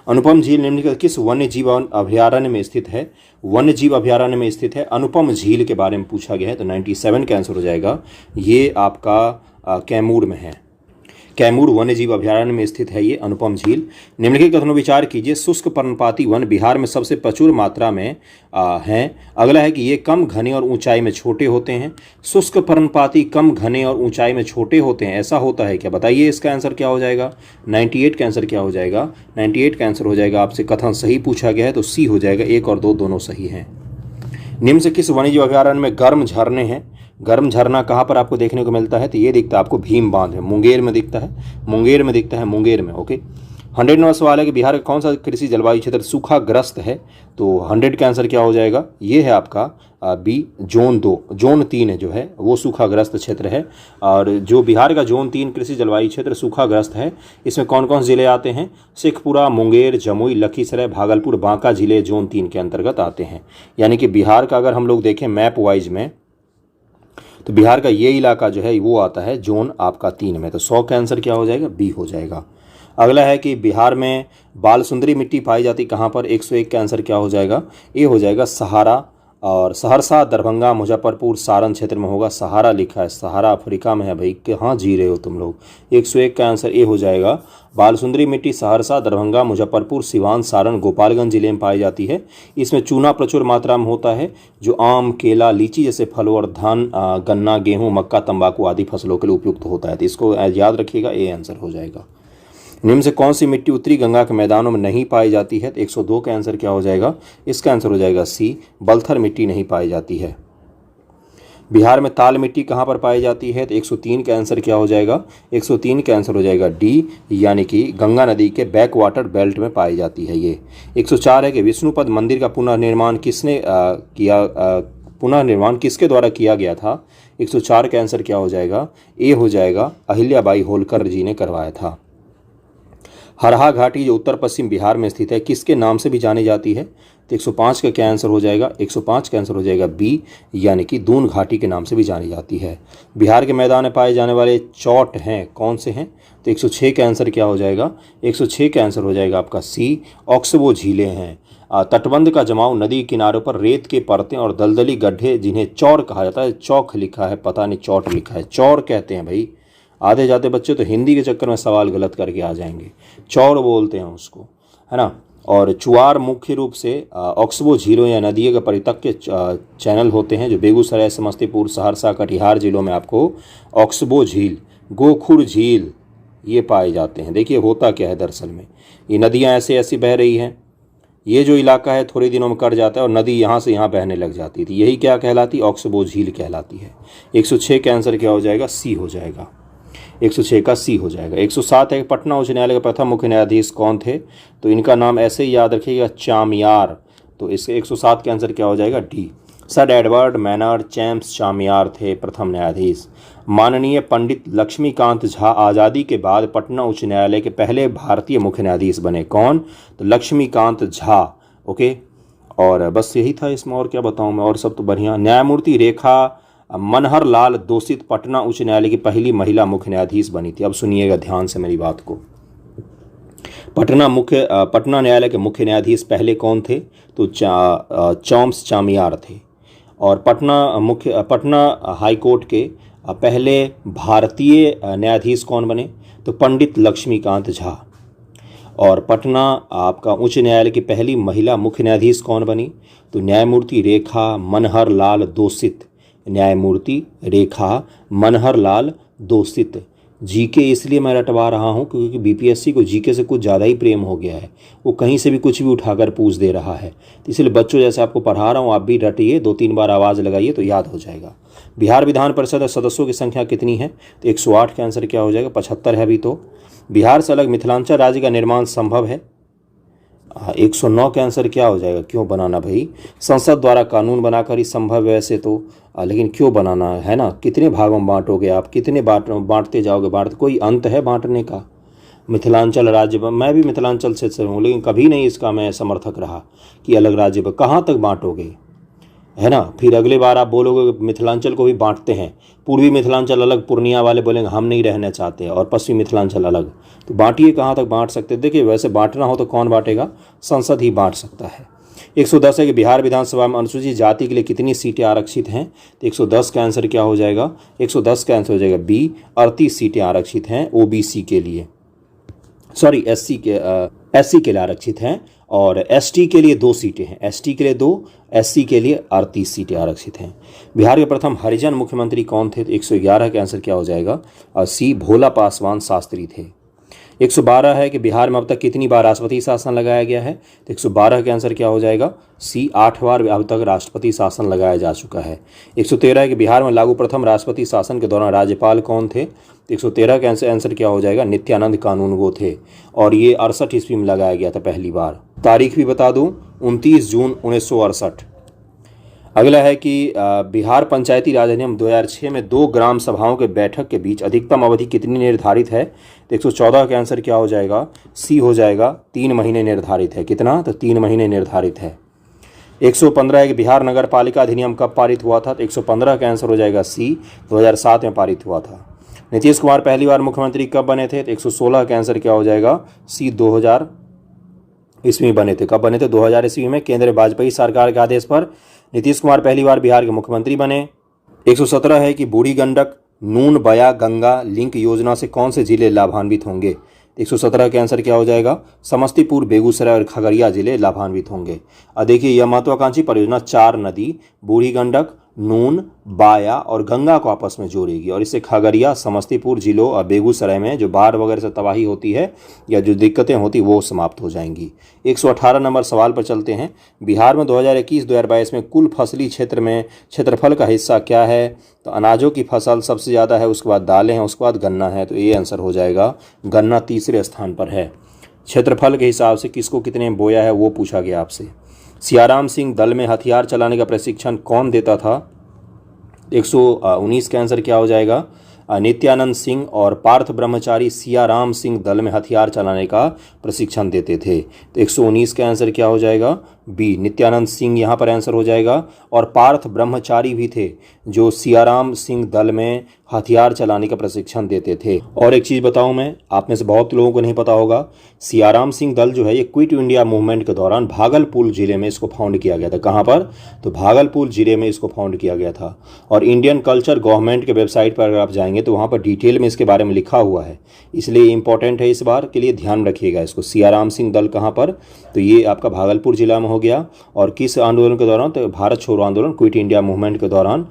अनुपम झील निम्नलिखित किस वन्य जीव अभयारण्य में स्थित है, वन्य जीव अभयारण्य में स्थित है। अनुपम झील के बारे में पूछा गया है, तो 97 का आंसर हो जाएगा ये आपका कैमूर में है, कैमूर वन्यजीव अभयारण्य में स्थित है ये अनुपम झील। निम्नलिखित कथनों विचार कीजिए। शुष्क पर्णपाती वन बिहार में सबसे प्रचुर मात्रा में हैं। अगला है कि ये कम घने और ऊंचाई में छोटे होते हैं। शुष्क पर्णपाती कम घने और ऊंचाई में छोटे होते हैं, ऐसा होता है क्या, बताइए इसका आंसर क्या हो जाएगा। 98 का आंसर क्या हो जाएगा, 98 का आंसर हो जाएगा, आपसे कथन सही पूछा गया है तो सी हो जाएगा, 1 और 2 दोनों सही हैं। निम्न से किस वन्यजीव अभयारण्य में गर्म झरने हैं। गर्म झरना कहाँ पर आपको देखने को मिलता है, तो ये दिखता है आपको भीम बांध है, मुंगेर में दिखता है, मुंगेर में दिखता है, मुंगेर में। ओके, 100 नंबर सवाल है कि बिहार का कौन सा कृषि जलवायु क्षेत्र सूखाग्रस्त है, तो 100 का आंसर क्या हो जाएगा, ये है आपका बी, जोन 2, जोन 3 है जो है वो सूखाग्रस्त क्षेत्र है। और जो बिहार का जोन 3 कृषि जलवायु क्षेत्र सूखाग्रस्त है, इसमें कौन कौन से जिले आते हैं, शेखपुरा, मुंगेर, जमुई, लखीसराय, भागलपुर, बांका जिले जोन 3 के अंतर्गत आते हैं। यानी कि बिहार का अगर हम लोग देखें मैप वाइज में, तो बिहार का ये इलाका जो है वो आता है जोन आपका 3 में, तो 100 का आंसर क्या हो जाएगा, बी हो जाएगा। अगला है कि बिहार में बाल सुंदरी मिट्टी पाई जाती कहाँ पर, 101 का आंसर क्या हो जाएगा, ए हो जाएगा सहारा, और सहरसा, दरभंगा, मुजफ्फरपुर, सारण क्षेत्र में होगा। सहारा लिखा है, सहारा अफ्रीका में है भाई, कहाँ जी रहे हो तुम लोग। 101 का आंसर ए हो जाएगा। बाल सुंदरी मिट्टी सहरसा, दरभंगा, मुजफ्फरपुर, सिवान, सारण, गोपालगंज जिले में पाई जाती है। इसमें चूना प्रचुर मात्रा में होता है, जो आम, केला, लीची जैसे फलों और धान, गन्ना, गेहूँ, मक्का, तंबाकू आदि फसलों के लिए उपयुक्त होता है। तो इसको याद रखिएगा, ए आंसर हो जाएगा। निम्न से कौन सी मिट्टी उत्तरी गंगा के मैदानों में नहीं पाई जाती है, तो 102 का आंसर क्या हो जाएगा, इसका आंसर हो जाएगा सी, बलथर मिट्टी नहीं पाई जाती है। बिहार में ताल मिट्टी कहाँ पर पाई जाती है, तो 103 का आंसर क्या हो जाएगा, 103 का आंसर हो जाएगा डी, यानी कि गंगा नदी के बैक वाटर बेल्ट में पाई जाती है ये। 104 है कि विष्णुपद मंदिर का पुनर्निर्माण किसके द्वारा किया गया था। 104 का आंसर क्या हो जाएगा, ए हो जाएगा, अहिल्याबाई होलकर जी ने करवाया था। हरहा घाटी जो उत्तर पश्चिम बिहार में स्थित है किसके नाम से भी जानी जाती है, तो 105 का क्या आंसर हो जाएगा? 105 का आंसर हो जाएगा बी, यानी कि दून घाटी के नाम से भी जानी जाती है। बिहार के मैदान में पाए जाने वाले चौट हैं, कौन से हैं? तो 106 का आंसर क्या हो जाएगा? 106 का आंसर हो जाएगा आपका सी, ऑक्सबो झीलें हैं। तटबंध का जमाव, नदी किनारों पर रेत के परतें और दलदली गड्ढे जिन्हें चौर कहा जाता है। चौक लिखा है, पता नहीं चौट लिखा है, चौर कहते हैं भाई। आधे जाते बच्चे तो हिंदी के चक्कर में सवाल गलत करके आ जाएंगे, चौर बोलते हैं उसको, है ना। और चुआर मुख्य रूप से ऑक्सबो झीलों या नदियों के परितक्य चैनल होते हैं, जो बेगूसराय, समस्तीपुर, सहरसा, कटिहार जिलों में आपको ऑक्सबो झील, गोखुर झील ये पाए जाते हैं। देखिए होता क्या है दरअसल में, ये नदियाँ ऐसे ऐसी बह रही हैं, ये जो इलाका है थोड़े दिनों में कट जाता है और नदी यहाँ से यहाँ बहने लग जाती थी, यही क्या कहलाती? ऑक्सबो झील कहलाती है। 106 का आंसर क्या हो जाएगा? सी हो जाएगा। 106 का सी हो जाएगा। 107 है, पटना उच्च न्यायालय के प्रथम मुख्य न्यायाधीश कौन थे? तो इनका नाम ऐसे ही याद रखिएगा, चामियार। तो इसके 107 का आंसर क्या हो जाएगा? डी। सर एडवर्ड मैनर चैम्प्स चामियार थे प्रथम न्यायाधीश। माननीय पंडित लक्ष्मीकांत झा आज़ादी के बाद पटना उच्च न्यायालय के पहले भारतीय मुख्य न्यायाधीश बने। कौन? तो लक्ष्मीकांत झा। ओके, और बस यही था इसमें, और क्या बताऊं मैं, और सब तो बढ़िया। न्यायमूर्ति रेखा मनहर लाल दोषित पटना उच्च न्यायालय की पहली महिला मुख्य न्यायाधीश बनी थी। अब सुनिएगा ध्यान से मेरी बात को। पटना न्यायालय के मुख्य न्यायाधीश पहले कौन थे? तो चॉम्स चामियार थे। और पटना हाई कोर्ट के पहले भारतीय न्यायाधीश कौन बने? तो पंडित लक्ष्मीकांत झा। और पटना आपका उच्च न्यायालय की पहली महिला मुख्य न्यायाधीश कौन बनी? तो न्यायमूर्ति रेखा मनहर लाल दोषित। न्यायमूर्ति रेखा मनहर लाल दोषित। जीके इसलिए मैं रटवा रहा हूँ क्योंकि बीपीएससी को जीके से कुछ ज़्यादा ही प्रेम हो गया है, वो कहीं से भी कुछ भी उठाकर पूछ दे रहा है। तो इसलिए बच्चों जैसे आपको पढ़ा रहा हूँ, आप भी रटिए, 2-3 बार आवाज़ लगाइए तो याद हो जाएगा। बिहार विधान परिषद सदस्यों की संख्या कितनी है? तो 108 का आंसर क्या हो जाएगा? 75 है अभी तो। बिहार से अलग मिथिलांचल राज्य का निर्माण संभव है? 109 का आंसर क्या हो जाएगा? क्यों बनाना भाई? संसद द्वारा कानून बनाकर ही संभव है वैसे तो, लेकिन क्यों बनाना है ना? कितने भागों में बांटोगे आप? कितने बांटते जाओगे? कोई अंत है बांटने का? मिथिलांचल राज्य, मैं भी मिथिलांचल से हूँ, लेकिन कभी नहीं इसका मैं समर्थक रहा कि अलग राज्य पर कहाँ तक बांटोगे, है ना। फिर अगले बार आप बोलोगे मिथिलांचल को भी बांटते हैं, पूर्वी मिथिलांचल अलग, पूर्णिया वाले बोलेंगे हम नहीं रहना चाहते, और पश्चिमी मिथिलांचल अलग। तो बांटिए, कहाँ तक बांट सकते? देखिए वैसे बांटना हो तो कौन बांटेगा? संसद ही बांट सकता है। 110 है कि बिहार विधानसभा में अनुसूचित जाति के लिए कितनी सीटें आरक्षित हैं? तो 110 का आंसर क्या हो जाएगा? 110 का आंसर हो जाएगा बी, 38 सीटें आरक्षित हैं ओबीसी के लिए, सॉरी एससी के लिए आरक्षित हैं, और एसटी के लिए 2 सीटें हैं। एसटी के लिए 2, एससी के लिए 38 सीटें आरक्षित हैं। बिहार के प्रथम हरिजन मुख्यमंत्री कौन थे? तो 111 का आंसर क्या हो जाएगा? सी, भोला पासवान शास्त्री थे। 112 है कि बिहार में अब तक कितनी बार राष्ट्रपति शासन लगाया गया है? तो 112 का आंसर क्या हो जाएगा? सी, 8 बार अब तक राष्ट्रपति शासन लगाया जा चुका है। 113 है कि बिहार में लागू प्रथम राष्ट्रपति शासन के दौरान राज्यपाल कौन थे? तो 113 का आंसर क्या हो जाएगा? नित्यानंद कानून वो थे, और ये 68 ईस्वी में लगाया गया था पहली बार। तारीख भी बता दूं, 29 जून 1968। अगला है कि बिहार पंचायती राज अधिनियम 2006 में 2 ग्राम सभाओं के बैठक के बीच अधिकतम अवधि कितनी निर्धारित है? तो 114 का आंसर क्या हो जाएगा? सी हो जाएगा, 3 महीने निर्धारित है। कितना? तो 3 महीने निर्धारित है। 115 है कि बिहार नगर पालिका अधिनियम कब पारित हुआ था? तो 115 का आंसर हो जाएगा सी, 2007 में पारित हुआ था। नीतीश कुमार पहली बार मुख्यमंत्री कब बने थे? तो 116 का आंसर क्या हो जाएगा? सी, 2000 ईस्वी में बने थे। कब बने थे? 2000 ईस्वी में केंद्र वाजपेयी सरकार के आदेश पर नीतीश कुमार पहली बार बिहार के मुख्यमंत्री बने। 117 है कि बूढ़ी गंडक नून बया गंगा लिंक योजना से कौन से जिले लाभान्वित होंगे? 117 का आंसर क्या हो जाएगा? समस्तीपुर, बेगूसराय और खगड़िया जिले लाभान्वित होंगे। देखिए यह महत्वाकांक्षी परियोजना 4 नदी बूढ़ी गंडक, नून, बाया और गंगा को आपस में जोड़ेगी, और इससे खगड़िया, समस्तीपुर जिलों और बेगूसराय में जो बाढ़ वगैरह से तबाही होती है या जो दिक्कतें होती वो समाप्त हो जाएंगी। 118 नंबर सवाल पर चलते हैं। बिहार में 2021-2022 में कुल फसली क्षेत्र में क्षेत्रफल का हिस्सा क्या है? तो अनाजों की फसल सबसे ज़्यादा है, उसके बाद दालें हैं, उसके बाद गन्ना है। तो ये आंसर हो जाएगा गन्ना तीसरे स्थान पर है। क्षेत्रफल के हिसाब से किसको कितने बोया है वो पूछा गया आपसे। सियाराम सिंह दल में हथियार चलाने का प्रशिक्षण कौन देता था? 119 का आंसर क्या हो जाएगा? नित्यानंद सिंह और पार्थ ब्रह्मचारी सियाराम सिंह दल में हथियार चलाने का प्रशिक्षण देते थे। तो 119 का आंसर क्या हो जाएगा? बी नित्यानंद सिंह यहाँ पर आंसर हो जाएगा। और पार्थ ब्रह्मचारी भी थे जो सियाराम सिंह दल में हथियार चलाने का प्रशिक्षण देते थे। और एक चीज़ बताऊं मैं, आप में से बहुत लोगों को नहीं पता होगा, सियाराम सिंह दल जो है ये क्विट इंडिया मूवमेंट के दौरान भागलपुर जिले में इसको फाउंड किया गया था। कहाँ पर? तो भागलपुर जिले में इसको फाउंड किया गया था। और इंडियन कल्चर गवर्नमेंट के वेबसाइट पर अगर आप जाएंगे तो वहाँ पर डिटेल में इसके बारे में लिखा हुआ है, इसलिए इंपॉर्टेंट है, इस बार के लिए ध्यान रखिएगा इसको। सियाराम सिंह दल कहाँ पर? तो ये आपका भागलपुर जिला में हो गया। और किस आंदोलन के दौरान? तो भारत छोड़ो आंदोलन, क्विट इंडिया मूवमेंट के दौरान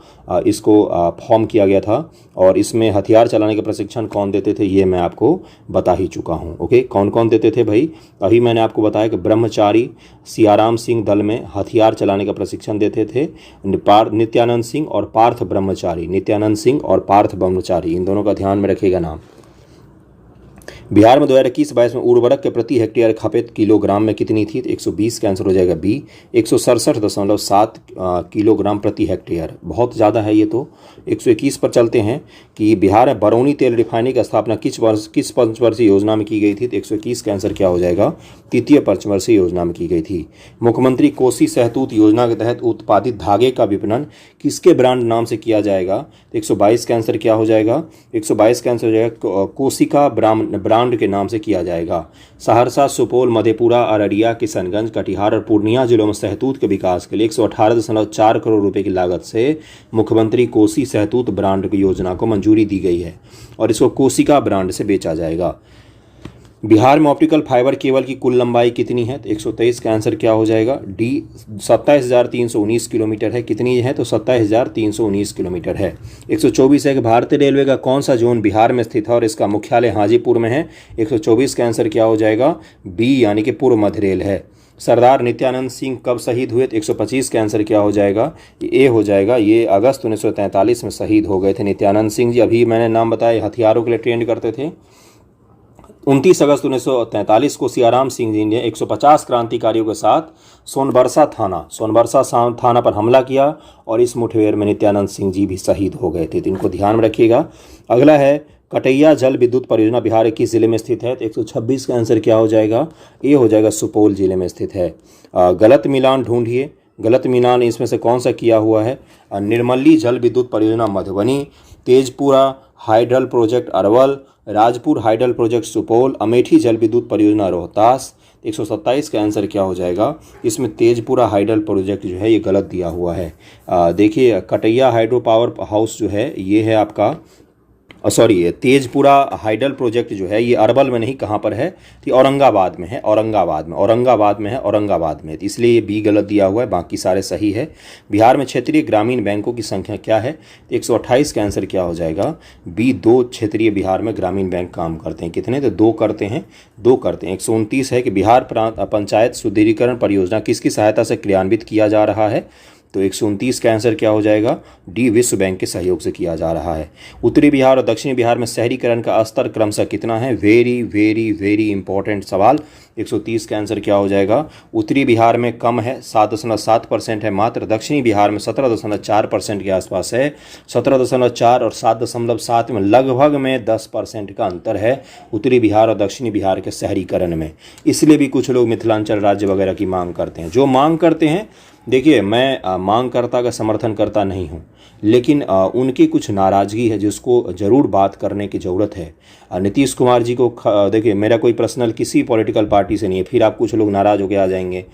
इसको फॉर्म किया गया था। और इसमें हथियार चलाने का प्रशिक्षण कौन देते थे ये मैं आपको बता ही चुका हूँ। ओके, कौन कौन देते थे भाई? अभी मैंने आपको बताया कि ब्रह्मचारी सियाराम सिंह दल में हथियार चलाने का प्रशिक्षण देते थे नित्यानंद सिंह और पार्थ ब्रह्मचारी। नित्यानंद सिंह और पार्थ ब्रह्मचारी, इन दोनों का ध्यान में रखिएगा नाम। बिहार में 2021-22 में उर्वरक के प्रति हेक्टेयर खपत किलोग्राम में कितनी थी? तो 120 का आंसर हो जाएगा बी। 167.7 किलोग्राम प्रति हेक्टेयर, बहुत ज़्यादा है ये तो। 121 पर चलते हैं कि बिहार में बरौनी तेल रिफाइनरी की स्थापना किस पंचवर्षीय योजना में की गई थी? तो 121 का आंसर क्या हो जाएगा? तृतीय पंचवर्षीय योजना में की गई थी। मुख्यमंत्री कोसी सहतूत योजना के तहत उत्पादित धागे का विपणन किसके ब्रांड नाम से किया जाएगा? तो 122 का आंसर क्या हो जाएगा? 122 का आंसर हो जाएगा कोशिका ब्रांड के नाम से किया जाएगा। सहरसा, सुपौल, मधेपुरा, अररिया, किशनगंज, कटिहार और पूर्णिया जिलों में सहतूत के विकास के लिए 118.4 करोड़ रुपए की लागत से मुख्यमंत्री कोसी सहतूत ब्रांड की योजना को मंजूरी दी गई है और इसको कोशिका ब्रांड से बेचा जाएगा। बिहार में ऑप्टिकल फाइबर केबल की कुल लंबाई कितनी है? तो 123 का आंसर क्या हो जाएगा? डी 27,319 किलोमीटर है। कितनी है? तो 27,319 किलोमीटर है। 124 है कि भारतीय रेलवे का कौन सा जोन बिहार में स्थित है और इसका मुख्यालय हाजीपुर में है? 124 का आंसर क्या हो जाएगा? बी यानी कि पूर्व मध्य रेल है। सरदार नित्यानंद सिंह कब शहीद हुए? तो 125 का आंसर क्या हो जाएगा? ए हो जाएगा। ये अगस्त 1943 में शहीद हो गए थे नित्यानंद सिंह जी। अभी मैंने नाम बताया, हथियारों के लिए ट्रेंड करते थे। 29 अगस्त 1943 को सियाराम सिंह जी ने 150 क्रांतिकारियों के साथ सोनबरसा थाना पर हमला किया और इस मुठभेड़ में नित्यानंद सिंह जी भी शहीद हो गए थे। तो इनको ध्यान में रखिएगा। अगला है कटैया जल विद्युत परियोजना बिहार के किस जिले में स्थित है? तो 126 का आंसर क्या हो जाएगा? ये हो जाएगा सुपौल जिले में स्थित है। गलत मिलान ढूंढिए, गलत मिलान इसमें से कौन सा किया हुआ है? निर्मली जल विद्युत परियोजना Madhubani, Tejpura hydel project Arwal, Rajpur hydel project Supaul, Amethi जल विद्युत परियोजना रोहतास। 127 का आंसर क्या हो जाएगा? इसमें तेजपुरा हाइडल प्रोजेक्ट जो है ये गलत दिया हुआ है। देखिए, कटैया हाइड्रो पावर हाउस जो है ये है आपका तेजपुरा हाइडल प्रोजेक्ट जो है ये अरवल में नहीं, कहाँ पर है? तो औरंगाबाद में है। औरंगाबाद में, तो इसलिए ये बी गलत दिया हुआ है, बाकी सारे सही है। बिहार में क्षेत्रीय ग्रामीण बैंकों की संख्या क्या है? तो 128 का आंसर क्या हो जाएगा? बी 2 क्षेत्रीय बिहार में ग्रामीण बैंक काम करते हैं। कितने? तो 2 करते हैं। 129 है कि बिहार पंचायत सुदृढ़ीकरण परियोजना किसकी सहायता से क्रियान्वित किया जा रहा है? तो 129 का आंसर क्या हो जाएगा? डी विश्व बैंक के सहयोग से किया जा रहा है। उत्तरी बिहार और दक्षिणी बिहार में शहरीकरण का स्तर क्रमशः कितना है? वेरी वेरी वेरी इंपॉर्टेंट सवाल। 130 का आंसर क्या हो जाएगा? उत्तरी बिहार में कम है, 7.7% है मात्र। दक्षिणी बिहार में 17.4% के आसपास है। 17.4 और 7.7 में लगभग में 10% का अंतर है उत्तरी बिहार और दक्षिणी बिहार के शहरीकरण में। इसलिए भी कुछ लोग मिथिलांचल राज्य वगैरह की मांग करते हैं। जो मांग करते हैं, देखिए मैं मांगकर्ता का समर्थन करता नहीं हूं, लेकिन उनकी कुछ नाराज़गी है जिसको ज़रूर बात करने की ज़रूरत है। नीतीश कुमार जी को देखिए, मेरा कोई पर्सनल किसी पॉलिटिकल पार्टी से नहीं है, फिर आप कुछ लोग नाराज़ होकर आ जाएंगे,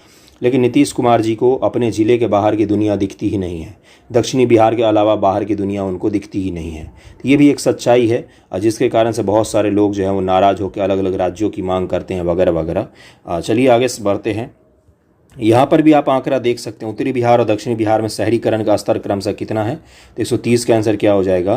लेकिन नीतीश कुमार जी को अपने ज़िले के बाहर की दुनिया दिखती ही नहीं है। दक्षिणी बिहार के अलावा बाहर की दुनिया उनको दिखती ही नहीं है। तो ये भी एक सच्चाई है, जिसके कारण से बहुत सारे लोग जो हैं वो नाराज़ होकर अलग अलग राज्यों की मांग करते हैं वगैरह वगैरह। चलिए आगे बढ़ते हैं। यहाँ पर भी आप आंकड़ा देख सकते हैं, उत्तरी बिहार और दक्षिणी बिहार में शहरीकरण का स्तर क्रमशः कितना है? तो 130 का आंसर क्या हो जाएगा?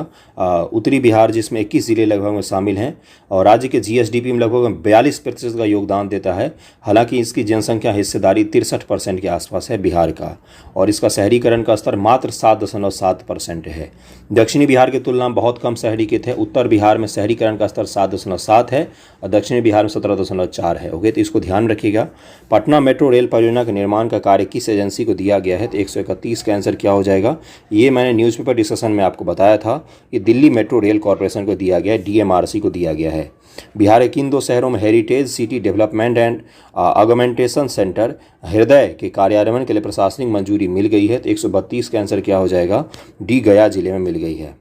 उत्तरी बिहार जिसमें 21 जिले लगभग में शामिल हैं और राज्य के जीएसडीपी में लगभग 42% का योगदान देता है। हालांकि इसकी जनसंख्या हिस्सेदारी 63% के आसपास है बिहार का, और इसका शहरीकरण का स्तर मात्र 7.7% है। दक्षिणी बिहार की तुलना में बहुत कम शहरीकृत है। उत्तर बिहार में शहरीकरण का स्तर 7.7 है और दक्षिणी बिहार में 17.4 है। ओके, तो इसको ध्यान रखिएगा। पटना मेट्रो रेल परियोजना के निर्माण का कार्य किस एजेंसी को दिया गया है? तो 131 का आंसर क्या हो जाएगा? ये मैंने न्यूज़पेपर डिस्कशन में आपको बताया था कि दिल्ली मेट्रो रेल कॉरपोरेशन को दिया गया है, DMRC को दिया गया है। बिहार के किन दो शहरों में heritage city development and augmentation centre हृदय के कार्यान्वयन के लिए प्रशासनिक मंजूरी मिल गई है? तो 132 का आंसर क्या हो जाएगा? डी, गया जिले में मिल गई है।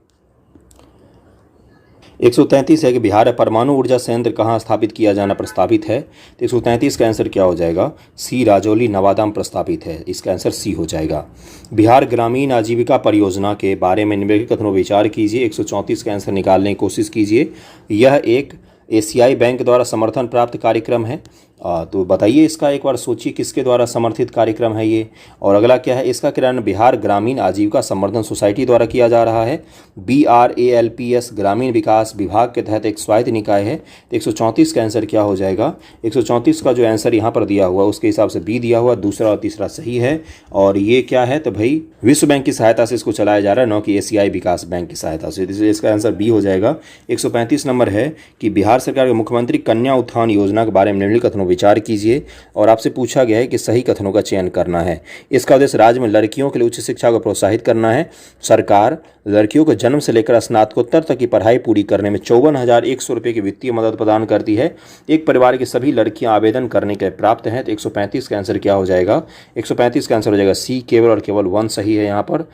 133 है कि बिहार में परमाणु ऊर्जा संयंत्र कहाँ स्थापित किया जाना प्रस्तावित है? तो 133 का आंसर क्या हो जाएगा? सी, राजौली नवादा में प्रस्तावित है। इसका आंसर सी हो जाएगा। बिहार ग्रामीण आजीविका परियोजना के बारे में निम्नलिखित कथनों पर विचार कीजिए। 134 का आंसर निकालने की कोशिश कीजिए। यह एक एशियाई बैंक द्वारा समर्थन प्राप्त कार्यक्रम है। तो बताइए, इसका एक बार सोचिए, किसके द्वारा समर्थित कार्यक्रम है ये? और अगला क्या है? इसका क्रियान्वयन बिहार ग्रामीण आजीविका संवर्धन सोसाइटी द्वारा किया जा रहा है। BRALPS ग्रामीण विकास विभाग के तहत एक स्वायत्त निकाय है। 134 का आंसर क्या हो जाएगा? 134 का जो आंसर यहाँ पर दिया हुआ उसके हिसाब से बी दिया हुआ, दूसरा और तीसरा सही है। और ये क्या है? तो भाई विश्व बैंक की सहायता से इसको चलाया जा रहा है, न कि एशियाई विकास बैंक की सहायता से। इसका आंसर बी हो जाएगा। 135 नंबर है कि बिहार सरकार के मुख्यमंत्री कन्या उत्थान योजना के बारे में निम्नलिखित कथनों विचार कीजिए। और आपसे पूछा गया है कि सही कथनों का चयन करना है। इसका उद्देश्य राज्य में लड़कियों के लिए उच्च शिक्षा को प्रोत्साहित करना है। सरकार लड़कियों को जन्म से लेकर स्नातकोत्तर तक की पढ़ाई पूरी करने में 54,100 रुपये की वित्तीय मदद प्रदान करती है। एक परिवार की सभी लड़कियां आवेदन करने के प्राप्त हैं। तो 135 का आंसर क्या हो जाएगा? 135 का आंसर हो जाएगा सी, केवल और केवल 1 सही है यहाँ पर,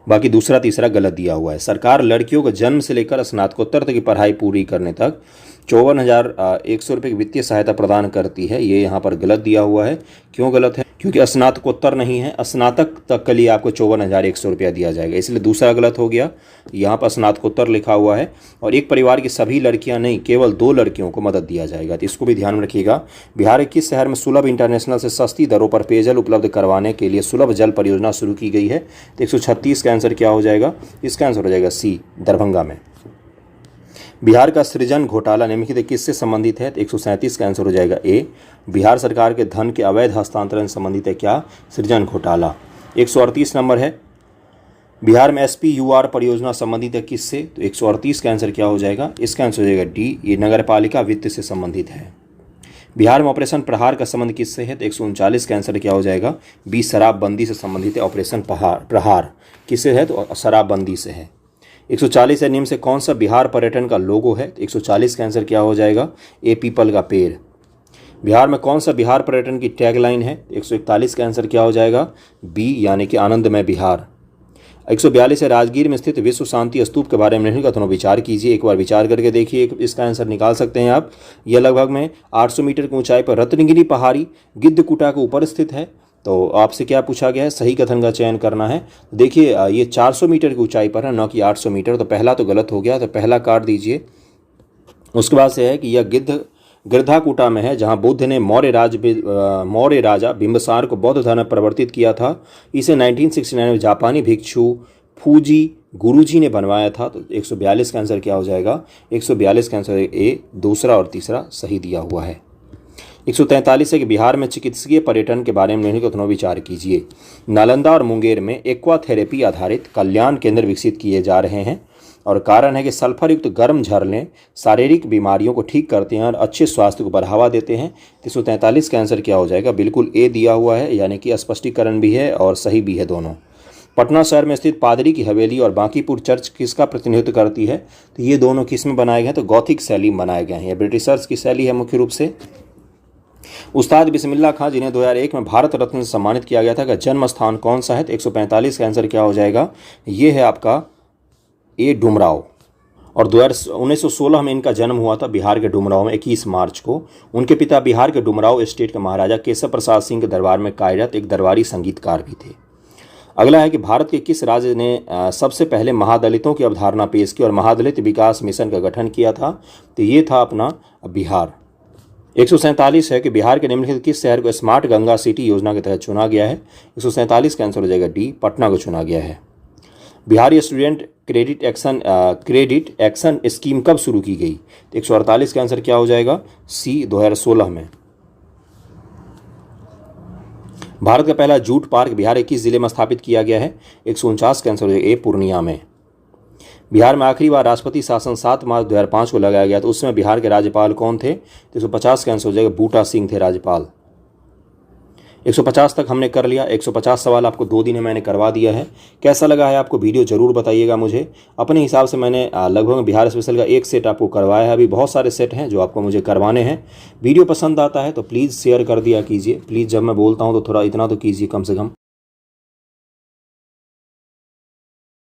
बाकी दूसरा तीसरा गलत दिया हुआ है। सरकार लड़कियों को जन्म से लेकर स्नातकोत्तर तक की पढ़ाई पूरी करने तक 54,100 रुपये की वित्तीय सहायता प्रदान करती है। ये यहाँ पर गलत दिया हुआ है। क्यों गलत है? क्योंकि स्नातकोत्तर नहीं है, स्नातक तक के लिए आपको 54,100 रुपया दिया जाएगा, इसलिए दूसरा गलत हो गया। यहाँ पर स्नातकोत्तर लिखा हुआ है। और एक परिवार की सभी लड़कियाँ नहीं, केवल 2 लड़कियों को मदद दिया जाएगा। तो इसको भी ध्यान में रखिएगा। बिहार के किस शहर में सुलभ इंटरनेशनल से सस्ती दरों पर पेयजल उपलब्ध करवाने के लिए सुलभ जल परियोजना शुरू की गई है? तो 136 का आंसर क्या हो जाएगा? इसका आंसर हो जाएगा सी, दरभंगा में। बिहार का सृजन घोटाला निम्नलिखित किससे संबंधित है? तो 137 का आंसर हो जाएगा ए, बिहार सरकार के धन के अवैध हस्तांतरण से संबंधित है क्या? सृजन घोटाला। 138 नंबर है, बिहार में SPUR परियोजना संबंधित है किससे? तो 138 का आंसर क्या हो जाएगा? इसका आंसर हो जाएगा डी, ये नगर पालिका वित्त से संबंधित है। बिहार में ऑपरेशन प्रहार का संबंध किससे है? तो 139 का आंसर क्या हो जाएगा? बी, शराबबंदी से संबंधित है। ऑपरेशन प्रहार किससे है? तो शराबबंदी से है। 140 है, निम्न से कौन सा बिहार पर्यटन का लोगो है? तो 140 का आंसर क्या हो जाएगा? ए, पीपल का पेड़। बिहार में कौन सा बिहार पर्यटन की टैगलाइन है? 141 का आंसर क्या हो जाएगा? बी, यानी कि आनंदमय बिहार। 142 है, राजगीर में स्थित विश्व शांति स्तूप के बारे में निम्नलिखित कथनों विचार कीजिए। एक बार विचार करके देखिए, इसका आंसर निकाल सकते हैं आप। यह लगभग में 800 मीटर की ऊंचाई पर रत्नगिरी पहाड़ी गिद्धकुटा के ऊपर स्थित है। तो आपसे क्या पूछा गया है? सही कथन का चयन करना है। देखिए, ये 400 मीटर की ऊंचाई पर है, न कि 800 मीटर। तो पहला तो गलत हो गया, तो पहला काट दीजिए। उसके बाद से है कि यह गिरधाकुटा में है, जहां बुद्ध ने मौर्य राजा बिंबिसार को बौद्ध धर्म में परिवर्तित किया था। इसे 1969 में जापानी भिक्षु फूजी गुरुजी ने बनवाया था। तो 142 का आंसर क्या हो जाएगा? 142 का आंसर ए, दूसरा और तीसरा सही दिया हुआ है। 143 है कि बिहार में चिकित्सकीय पर्यटन के बारे में निम्नलिखित कथनों विचार कीजिए। नालंदा और मुंगेर में एक्वा थेरेपी आधारित कल्याण केंद्र विकसित किए जा रहे हैं, और कारण है कि सल्फर युक्त गर्म झरने शारीरिक बीमारियों को ठीक करते हैं और अच्छे स्वास्थ्य को बढ़ावा देते हैं। 143 का आंसर क्या हो जाएगा? बिल्कुल ए दिया हुआ है, यानी कि स्पष्टीकरण भी है और सही भी है दोनों। पटना शहर में स्थित पादरी की हवेली और बांकीपुर चर्च किसका प्रतिनिधित्व करती है? तो ये दोनों किस में बनाए गए हैं? तो गौथिक शैली में बनाए गए हैं। ये ब्रिटिशर्स की शैली है मुख्य रूप से। उस्ताद बिस्मिल्लाह खां, जिन्हें 2001 में भारत रत्न से सम्मानित किया गया था, का जन्म स्थान कौन सा है? तो 145 का आंसर क्या हो जाएगा? ये है आपका ए, डुमराव। और 1916 में इनका जन्म हुआ था बिहार के डुमराव में 21 मार्च को। उनके पिता बिहार के डुमराव स्टेट के महाराजा केशव प्रसाद सिंह के दरबार में कार्यरत एक दरबारी संगीतकार भी थे। अगला है कि भारत के किस राज्य ने सबसे पहले महादलितों की अवधारणा पेश की और महादलित विकास मिशन का गठन किया था? तो ये था अपना बिहार। 147 है कि बिहार के निम्नलिखित किस शहर को स्मार्ट गंगा सिटी योजना के तहत चुना गया है? 147 का आंसर हो जाएगा डी, पटना को चुना गया है। Bihari student credit action scheme कब शुरू की गई? तो 148 का आंसर क्या हो जाएगा? सी, 2016 में। भारत का पहला जूट पार्क बिहार के किस जिले में स्थापित किया गया है? 149 का आंसर हो जाएगा ए, पूर्णिया में। बिहार में आखिरी बार राष्ट्रपति शासन 7 मार्च 2005 को लगाया गया, तो उस समय बिहार के राज्यपाल कौन थे? तो 150 का आंसर हो जाएगा बूटा सिंह थे राज्यपाल। 150 तक हमने कर लिया। 150 सवाल आपको 2 दिन में मैंने करवा दिया है। कैसा लगा है आपको वीडियो ज़रूर बताइएगा मुझे। अपने हिसाब से मैंने लगभग बिहार स्पेशल का एक सेट आपको करवाया है। अभी बहुत सारे सेट हैं जो आपको मुझे करवाने हैं। वीडियो पसंद आता है तो प्लीज़ शेयर कर दिया कीजिए। प्लीज़ जब मैं बोलता हूँ तो थोड़ा इतना तो कीजिए कम से कम।